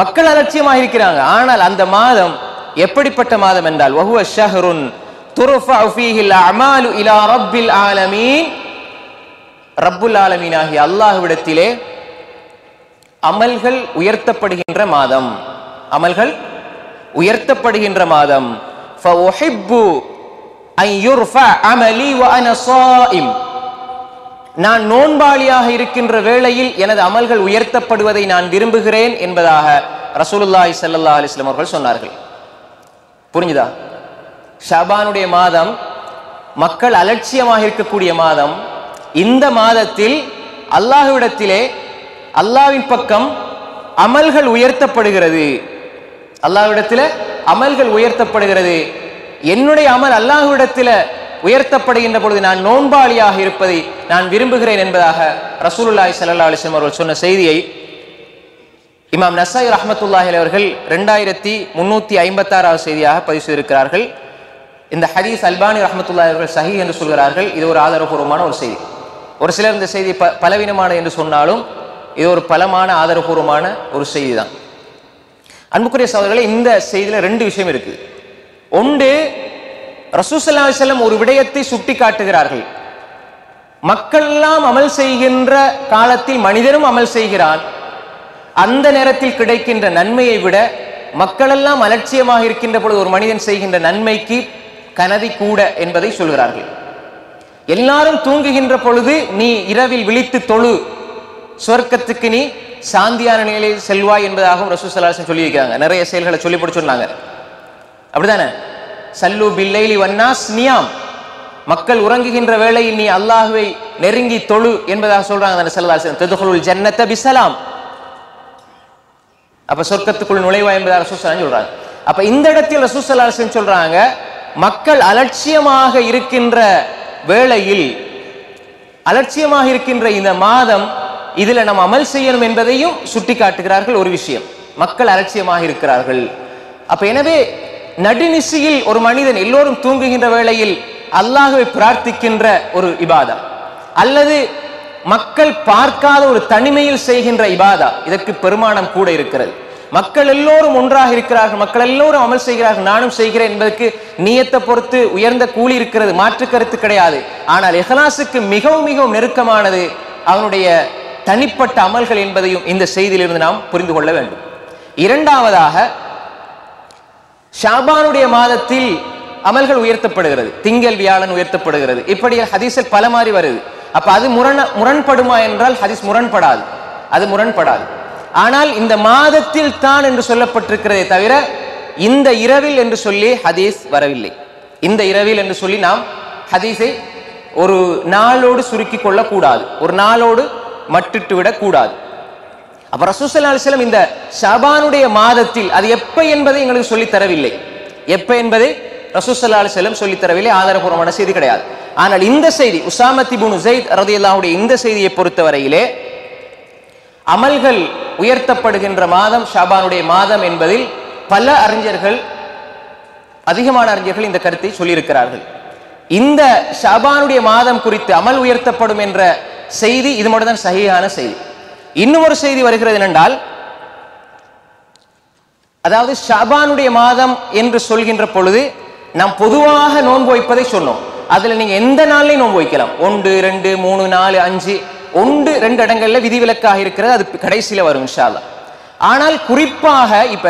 மக்கள் அலட்சியமாக இருக்கிறாங்க. ஆனால் அந்த மாதம் எப்படிப்பட்ட மாதம் என்றால், வஹுவ ஷஹ்ருன் துர்ஃபஉ ஃபீஹில் அமாலு இலா ரப்பில் ஆலமீன். ரப்புல் ஆலமீன் ஆகிய அல்லாஹ்விடத்திலே அமல்கள் உயர்த்தப்படுகின்ற மாதம். ஃபஉஹிப்பு அன் யுர்ஃபஅ அமலி வ அன ஸாயிம். நான் நோன்பாளியாக இருக்கின்ற வேளையில் எனது அமல்கள் உயர்த்தப்படுவதை நான் விரும்புகிறேன் என்பதாக ரசூலுல்லாஹி ஸல்லல்லாஹு அலைஹி வஸல்லம் அவர்கள் சொன்னார்கள். புரிஞ்சுதா? ஷாபானுடைய மாதம் மக்கள் அலட்சியமாக இருக்கக்கூடிய மாதம். இந்த மாதத்தில் அல்லாஹ்விடத்திலே அல்லாஹ்வின் பக்கம் அமல்கள் உயர்த்தப்படுகிறது. என்னுடைய அமல் அல்லாஹ்விடத்தில உயர்த்தப்படுகின்ற பொழுது நான் நோன்பாளியாக இருப்பதை நான் விரும்புகிறேன் என்பதாக ரசூலுல்லாஹி ஸல்லல்லாஹு அலைஹி வஸல்லம் அவர்கள் சொன்ன செய்தியை இமாம் நஸாயி ரஹ்மத்துல்லாஹி அலைஹி அவர்கள் 2356வது செய்தியாக பதிவு செய்திருக்கிறார்கள். இந்த ஹதீஸ் அல்பானி ரஹ்மத்துல்லாஹி அவர்கள் சஹீஹ் என்று சொல்கிறார்கள். இது ஒரு ஆதாரபூர்வமான ஒரு செய்தி. ஒரு சிலர் இந்த செய்தி பலவீனமான என்று சொன்னாலும் இது ஒரு பலமான ஆதாரபூர்வமான ஒரு செய்தி தான். அன்புக்குரிய சகோதரர்களே, இந்த செய்தியில ரெண்டு விஷயம் இருக்கு. ஒன்று, ரசூல் ஸல்லல்லாஹு அலைஹி வஸல்லம் ஒரு விடயத்தை சுட்டி காட்டுகிறார்கள். மக்கள் எல்லாம் அமல் செய்கின்ற காலத்தில் மனிதனும் அமல் செய்கிறான். அந்த நேரத்தில் கிடைக்கின்ற நன்மையை விட மக்கள் எல்லாம் அலட்சியமாக இருக்கின்ற பொழுது ஒரு மனிதன் செய்கின்ற நன்மைக்கு கனதி கூட என்பதை சொல்கிறார்கள். எல்லாரும் தூங்குகின்ற பொழுது நீ இரவில் விழித்து தொழு, சொர்க்கத்துக்கு நீ சாந்தியான நிலையில் செல்வாய் என்பதாகவும் ரசூல் ஸல்லல்லாஹு அலைஹி வஸல்லம் சொல்லியிருக்காங்க. நிறைய செயல்களை சொல்லி போட்டு சொன்னாங்க. அப்படிதானே? சல்லு பில்லைலி வன்னாஸ் நியாம். மக்கள் உறங்குகின்ற வேளையில் நீ அல்லாஹ்வை நெருங்கி தொழு என்பதாக சொல்றாங்க. ஸல்லல்லாஹு அலைஹி வஸல்லம் ததுகுலுல் ஜன்னத பிஸலாம். அப்ப சொர்க்கத்துக்குள் நுழைவாய் என்பதாக ரசூல் ஸல்லல்லாஹு அலைஹி வஸல்லம் சொல்றாங்க. அப்ப இந்த இடத்தில் ரசூல் ஸல்லல்லாஹு அலைஹி வஸல்லம் சொல்றாங்க, மக்கள் அலட்சியமாக இருக்கின்ற வேளையில், அலட்சியமாக இருக்கின்ற இந்த மாதம், இதுல நம்ம அமல் செய்யணும் என்பதையும் சுட்டி காட்டுகிறார்கள். ஒரு விஷயம், மக்கள் அலட்சியமாக இருக்கிறார்கள். அப்ப எனவே நடுநிசியில் ஒரு மனிதன் எல்லோரும் தூங்குகின்ற வேளையில் அல்லாஹ்வை பிரார்த்திக்கின்ற ஒரு இபாதா, அல்லது மக்கள் பார்க்காத ஒரு தனிமையில் செய்கின்ற இபாதா, இதற்கு பெருமானம் கூட இருக்கிறது. மக்கள் எல்லோரும் ஒன்றாக இருக்கிறார்கள், மக்கள் எல்லோரும் அமல் செய்கிறார்கள், நானும் செய்கிறேன் என்பதற்கு நியத்தை பொறுத்து உயர்ந்த கூலி இருக்கிறது, மாற்று கருத்து கிடையாது. ஆனால் இஹ்லாஸுக்கு மிகவும் மிகவும் நெருக்கமானது அவனுடைய தனிப்பட்ட அமல்கள் என்பதையும் இந்த செய்தியிலிருந்து நாம் புரிந்து கொள்ள வேண்டும். இரண்டாவதாக, ஷாபானுடைய மாதத்தில் அமல்கள் உயர்த்தப்படுகிறது, திங்கள் வியாழன் உயர்த்தப்படுகிறது. இப்படி ஹதீஸில் பல மாதிரி வருது. அப்ப அது முரண்படுமா என்றால் ஹதீஸ் முரண்படாது, அது முரண்படாது. ஆனால் இந்த மாதத்தில் தான் என்று சொல்லப்பட்டிருக்கிறதே தவிர இந்த இரவில் என்று சொல்லி ஹதீஸ் வரவில்லை. இந்த இரவில் என்று சொல்லி நாம் ஹதீஸை ஒரு நாளோடு சுருக்கி கொள்ளக்கூடாது, ஒரு நாளோடு மட்டிட்டு விடக் கூடாது. அப்ப ரசூல் ஸல்லல்லாஹு அலைஹி வஸல்லம் இந்த ஷாபானுடைய மாதத்தில் அது எப்ப என்பதை எங்களுக்கு சொல்லி தரவில்லை. எப்ப என்பதை ரசூல் ஸல்லல்லாஹு அலைஹி வஸல்லம் சொல்லி தரவில்லை, ஆதாரபூர்வமான செய்தி கிடையாது. ஆனால் இந்த செய்தி உஸாமத் இப்னு ஸைத் ரலியல்லாஹு அன்ஹு இந்த செய்தியை பொறுத்தவரையிலே அமல்கள் உயர்த்தப்படுகின்ற மாதம் ஷாபானுடைய மாதம் என்பதில் பல அறிஞர்கள், அதிகமான அறிஞர்கள் இந்த கருத்தை சொல்லியிருக்கிறார்கள். இந்த ஷாபானுடைய மாதம் குறித்து அமல் உயர்த்தப்படும் என்ற செய்தி இது மட்டும்தான் சஹீஹான செய்தி. இன்னும் ஒரு செய்தி வருகிறது என்னென்றால், அதாவது ஷாபானுடைய மாதம் என்று சொல்கின்ற பொழுது நாம் பொதுவாக நோன்பு வைப்பதை சொன்னோம். அதுல நீங்க எந்த நாள்லையும் நோன்பு வைக்கலாம். 1, 2, 3, 4, 5 1, 2 இடங்கள்ல விதிவிலக்காக இருக்கிறது, அது கடைசியில வரும் இன்ஷா அல்லாஹ். ஆனால் குறிப்பாக இப்ப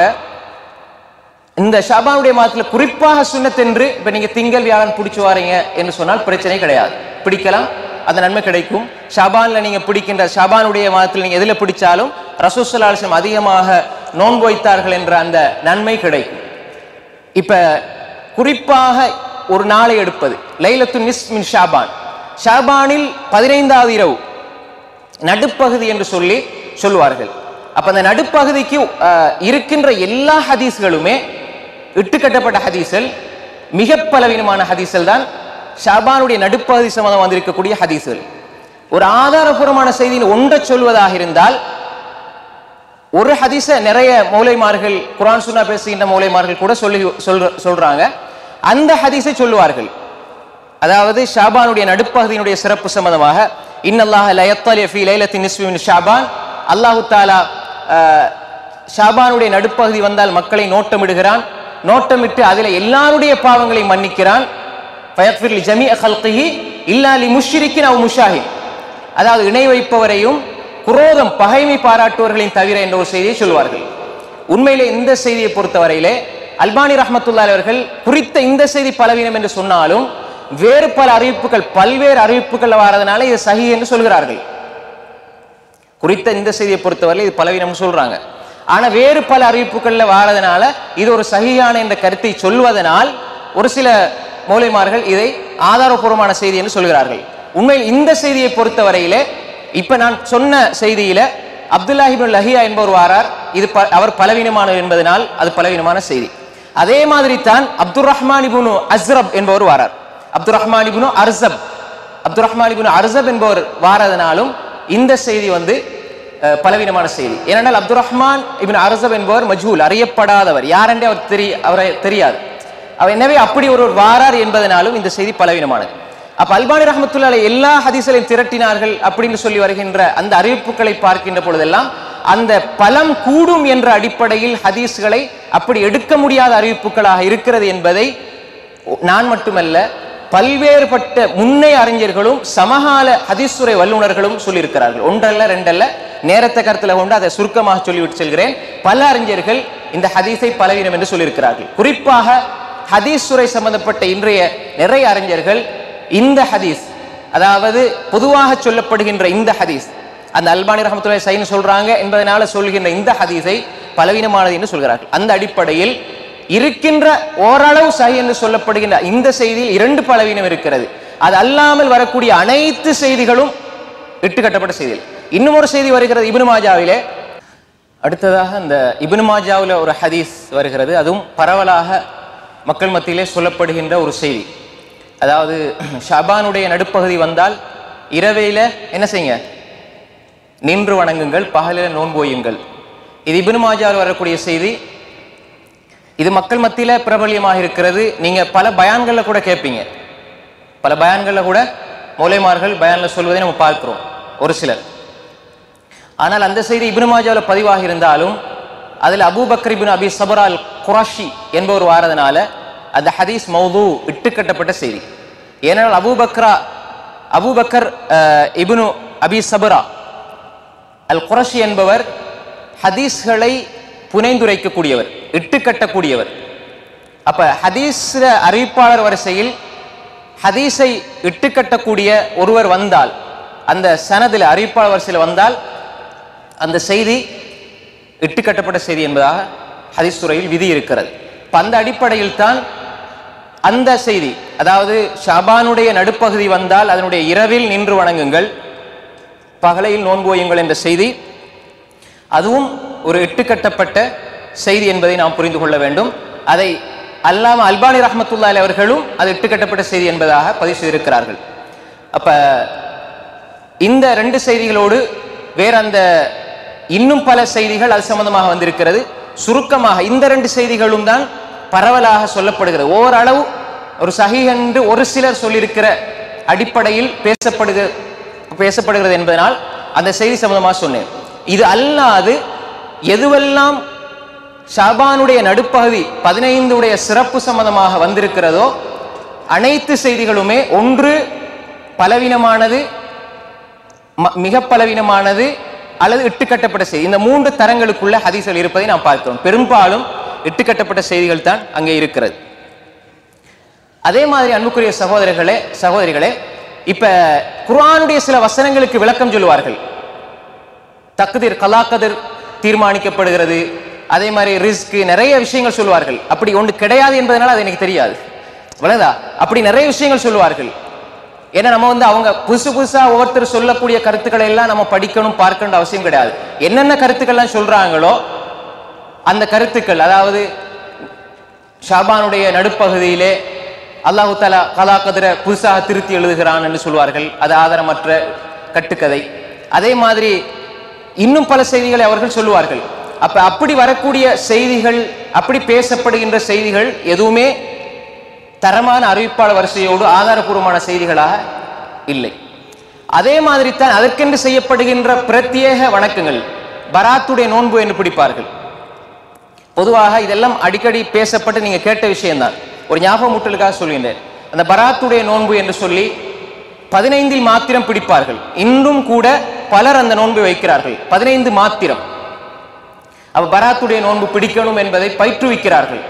இந்த ஷாபானுடைய மாதத்துல குறிப்பாக சுன்னத் என்று இப்ப நீங்க திங்கள் வியாழன் பிடிச்சு வாரீங்க என்று சொன்னால் பிரச்சனை கிடையாது, பிடிக்கலாம், அந்த நன்மை கிடைக்கும். ஷாபான்ல நீங்க பிடிக்கின்ற ஷாபானுடைய மாதத்தில் நீங்க எதுல பிடிச்சாலும் ரசூல் ஸல்லல்லாஹு அலைஹி வஸல்லம் அதிகமாக நோன்பு வைத்தார்கள் என்ற அந்த நன்மை கிடைக்கும். இப்ப குறிப்பாக ஒரு நாளை எடுப்பது லைலத்துன் நிஸ்ஃப் மின் ஷாபான், ஷாபானில் 15வது இரவு நடுப்பகுதி என்று சொல்லுவார்கள். அப்ப அந்த நடுப்பகுதிக்கு இருக்கின்ற எல்லா ஹதீஸ்களுமே இட்டுக்கட்டப்பட்ட ஹதீஸ்கள், மிக பலவீனமான ஹதீஸ்கள் தான் ஷாபானுடைய நடுப்பகுதி சம்பந்தம் வந்திருக்கக்கூடிய ஹதீஸ்கள். ஒரு ஆதாரபூர்வமான செய்தியில் ஒன்றை சொல்வதாக இருந்தால் ஒரு ஹதீஸ நிறைய மௌலைமார்கள், குர்ஆன் சுன்னா பேசுகின்ற மௌலைமார்கள் கூட சொல்றாங்க, அந்த ஹதீஸை சொல்லுவார்கள். அதாவது ஷாபானுடைய நடுப்பகுதியினுடைய சிறப்பு சம்பந்தமாக இன்னல்லாஹ லா யத்தலி ஃபீ லைலத்தின் நிஸ்ஃபி மின் ஷாபான், அல்லாஹு தஆலா ஷாபானுடைய நடுப்பகுதி வந்தால் மக்களை நோட்டமிடுகிறான், நோட்டமிட்டு அதில் எல்லாருடைய பாவங்களையும் மன்னிக்கிறான். ஃபயக்ஃபிர் லி ஜமீஇ ஹல்கிஹி இல்லா லி முஷ்ரிக்கின் அவ் முஷாஹின், அதாவது இணை வைப்பவரையும் குரோதம் பகைமை பாராட்டுவர்களையும் தவிர என்ற ஒரு செய்தியை சொல்வார்கள். உண்மையிலே இந்த செய்தியை பொறுத்தவரையிலே அல்பானி ரஹ்மத்துல்லாஹி அவர்கள் குறித்த இந்த செய்தி பலவீனம் என்று சொன்னாலும் வேறு பல அறிவிப்புகள், பல்வேறு அறிவிப்புகள் வாரதுனால இது சஹீஹ் என்று சொல்கிறார்கள். குறித்த இந்த செய்தியை பொறுத்தவரை இது பலவீனம் சொல்றாங்க. ஆனா வேறு பல அறிவிப்புகள்ல வாரதுனால இது ஒரு சஹீஹான என்ற கருத்தை சொல்வதனால் ஒரு சில மௌலைமார்கள் இதை ஆதாரபூர்வமான செய்தி என்று சொல்கிறார்கள். உண்மையில் இந்த செய்தியை பொறுத்தவரையிலே இப்ப நான் சொன்ன செய்தியில அப்துல்லாஹ் இப்னு லஹியா என்பவர் வாரார், இது அவர் பலவீனமானவர் என்பதனால் அது பலவீனமான செய்தி. அதே மாதிரி தான் அப்துர் ரஹ்மான் இப்னு அஸ்ரப் என்பவர் வாரார், அப்துர் ரஹ்மான் இப்னு அர்ஸப் என்பவர் வாரதனாலும் இந்த செய்தி பலவீனமான செய்தி. ஏனென்றால் அப்துர் ரஹ்மான் இப்னு அர்ஸப் என்பவர் மஜ்ஹூல், அறியப்படாதவர், யாரென்றே அவரை தெரியாது. எனவே அப்படி ஒரு வாரார் என்பதனாலும் இந்த செய்தி பலவீனமானது. அப்ப அல்பானி ரஹ்மத்துல்லாஹி அலைஹி எல்லா ஹதீஸ்களையும் திரட்டினார்கள் அப்படின்னு சொல்லி வருகின்ற அந்த அறிவிப்புகளை பார்க்கின்ற பொழுதெல்லாம் அந்த பலம் கூடும் என்ற அடிப்படையில் ஹதீஸ்களை அப்படி எடுக்க முடியாத அறிவிப்புகளாக இருக்கிறது என்பதை நான் மட்டுமல்ல பல்வேறுபட்ட முன்னைய அறிஞர்களும் சமகால ஹதீஸுரை வல்லுநர்களும் சொல்லியிருக்கிறார்கள். ஒன்றல்ல ரெண்டல்ல, நேரத்தை கருத்தில் கொண்டு அதை சுருக்கமாக சொல்லிவிட்டு செல்கிறேன். பல அறிஞர்கள் இந்த ஹதீஸை பலவீனம் என்று சொல்லியிருக்கிறார்கள். குறிப்பாக ஹதீஸுரை சம்பந்தப்பட்ட இன்றைய நிறைய அறிஞர்கள் இந்த ஹதீஸ், அதாவது பொதுவாக சொல்லப்படுகின்ற இந்த ஹதீஸ், அந்த அல்பானி ரஹ்மத்துல்லாஹி சஹீஹ் சொல்றாங்க என்பதனால சொல்கின்ற இந்த ஹதீஸை பலவீனமானது என்று சொல்கிறார்கள். அந்த அடிப்படையில் இருக்கின்ற ஓரளவு சஹீஹ் என்று சொல்லப்படுகின்ற இந்த செய்தியில் 2 பலவீனம் இருக்கிறது. அது அல்லாமல் வரக்கூடிய அனைத்து செய்திகளும் இட்டுக்கட்டப்பட்ட செய்திகள். இன்னும் ஒரு செய்தி வருகிறது இப்னு மாஜாவிலே. அடுத்ததாக இந்த இப்னு மாஜாவில் ஒரு ஹதீஸ் வருகிறது, அதுவும் பரவலாக மக்கள் மத்தியிலே சொல்லப்படுகின்ற ஒரு செய்தி. அதாவது ஷாபானுடைய நடுப்பகுதி வந்தால் இரவையில என்ன செய்யுங்க, நின்று வணங்குங்கள், பகலில நோன்பு வையுங்கள். இது இப்னு மாஜாவில் வரக்கூடிய செய்தி. இது மக்கள் மத்தியில பிரபலியமாக இருக்கிறது. நீங்க பல பயான்கள்ல கூட கேட்பீங்க, பல பயான்கள்ல கூட மௌலைமார்கள் பயான்ல சொல்வதை நம்ம பார்க்கிறோம் ஒரு சிலர். ஆனால் அந்த செய்தி இப்னு மாஜாவில் பதிவாக இருந்தாலும் அதில் அபூபக்கர் இப்னு அபி சபரா அல் குராஷி என்பவர் வாரதனால அந்த ஹதீஸ் மௌது இட்டுக்கட்டப்பட்ட செய்தி. ஏனென்றால் அபூபக்கர் இப்னு அபி சபரா அல் குராஷி என்பவர் ஹதீஸ்களை புனைந்துரைக்கக்கூடியவர், இட்டுக்கட்டக்கூடியவர். அப்ப ஹதீஸ் அறிவிப்பாளர் வரிசையில் ஹதீஸை இட்டுக்கட்டக்கூடிய ஒருவர் வந்தால், அந்த சனதில் அறிவிப்பாளர் வரிசையில் வந்தால் அந்த செய்தி இட்டுக்கட்டப்பட்ட செய்தி என்பதாக ஹதீஸ் துறையில் விதி இருக்கிறது. அந்த அடிப்படையில் தான் அந்த செய்தி, அதாவது ஷாபானுடைய நடுப்பகுதி வந்தால் அதனுடைய இரவில் நின்று வணங்குங்கள், பகலையில் நோன்பு வையுங்கள் என்ற செய்தி, அதுவும் ஒரு இட்டுக்கட்டப்பட்ட செய்தி என்பதை நாம் புரிந்து கொள்ள வேண்டும். அதை அல்லாம அல்பானி ரஹ்மத்துல்லாஹி அவர்களும் அது இட்டுக்கட்டப்பட்ட செய்தி என்பதாக பதிவு செய்திருக்கிறார்கள். அப்ப இந்த ரெண்டு செய்திகளோடு வேற அந்த இன்னும் பல செய்திகள் அது சம்பந்தமாக வந்திருக்கிறது. சுருக்கமாக இந்த ரெண்டு செய்திகளும் தான் பரவலாக சொல்லப்படுகிறது. ஓரளவு ஒரு சஹீஹ் என்று ஒரு சிலர் சொல்லியிருக்கிற அடிப்படையில் பேசப்படுகிறது என்பதனால் அந்த செய்தி சம்பந்தமாக சொன்னேன். இது அல்லாது எதுவெல்லாம் ஷாபானுடைய நடுப்பகுதி 15 சிறப்பு சம்பந்தமாக வந்திருக்கிறதோ அனைத்து செய்திகளுமே ஒன்று பலவீனமானது, மிக பலவீனமானது அல்லது இட்டுக்கட்டப்பட்ட செய்தி. இந்த 3 தரங்களுக்குள்ள ஹதீஸ்கள் இருப்பதை நாம் பார்க்கிறோம். பெரும்பாலும் இட்டுக்கட்டப்பட்ட செய்திகள் தான் அங்கே இருக்கிறது. அதே மாதிரி அன்புக்குரிய சகோதரிகளே, இப்ப குர்ஆனுடைய சில வசனங்களுக்கு விளக்கம் சொல்லுவார்கள். தக்தீர், கலாக்கதிர் தீர்மானிக்கப்படுகிறது, அதே மாதிரி ரிஸ்க், நிறைய விஷயங்கள் சொல்லுவார்கள். அப்படி ஒன்று கிடையாது என்பதனால அது எனக்கு தெரியாது, வளதா அப்படி நிறைய விஷயங்கள் சொல்லுவார்கள். ஏன்னா நம்ம அவங்க புதுசா ஒவ்வொருத்தர் சொல்லக்கூடிய கருத்துக்களை எல்லாம் நம்ம படிக்கணும் பார்க்கணும் அவசியம் கிடையாது. என்னென்ன கருத்துக்கள்லாம் சொல்றாங்களோ அந்த கருத்துக்கள், அதாவது ஷாபானுடைய நடுப்பகுதியிலே அல்லாஹு தஆலா கலா கதிர புதுசாக திருத்தி எழுதுகிறான் என்று சொல்வார்கள், அது ஆதாரமற்ற கட்டுக்கதை. அதே மாதிரி இன்னும் பல செய்திகளை அவர்கள் சொல்லுவார்கள். அப்படி வரக்கூடிய செய்திகள், அப்படி பேசப்படுகின்ற செய்திகள் எதுவுமே தரமான அறிவிப்பாளர் வரிசையோடு ஆதாரபூர்வமான செய்திகளாக இல்லை. அதே மாதிரி தான் அதற்கென்று செய்யப்படுகின்ற பிரத்யேக வணக்கங்கள், பராத்துடைய நோன்பு என்று பிடிப்பார்கள். பொதுவாக இதெல்லாம் அடிக்கடி பேசப்பட்டு நீங்க கேட்ட விஷயம்தான். ஒரு ஞாபகமூட்டலுக்காக சொல்கின்றேன். அந்த பராத்துடைய நோன்பு என்று சொல்லி 15 மாத்திரம் பிடிப்பார்கள். இன்றும் கூட பலர் அந்த நோன்பு வைக்கிறார்கள், 15 மாத்திரம். அப்ப பராத்துடைய நோன்பு பிடிக்கணும் என்பதை பயிற்றுவிக்கிறார்கள்.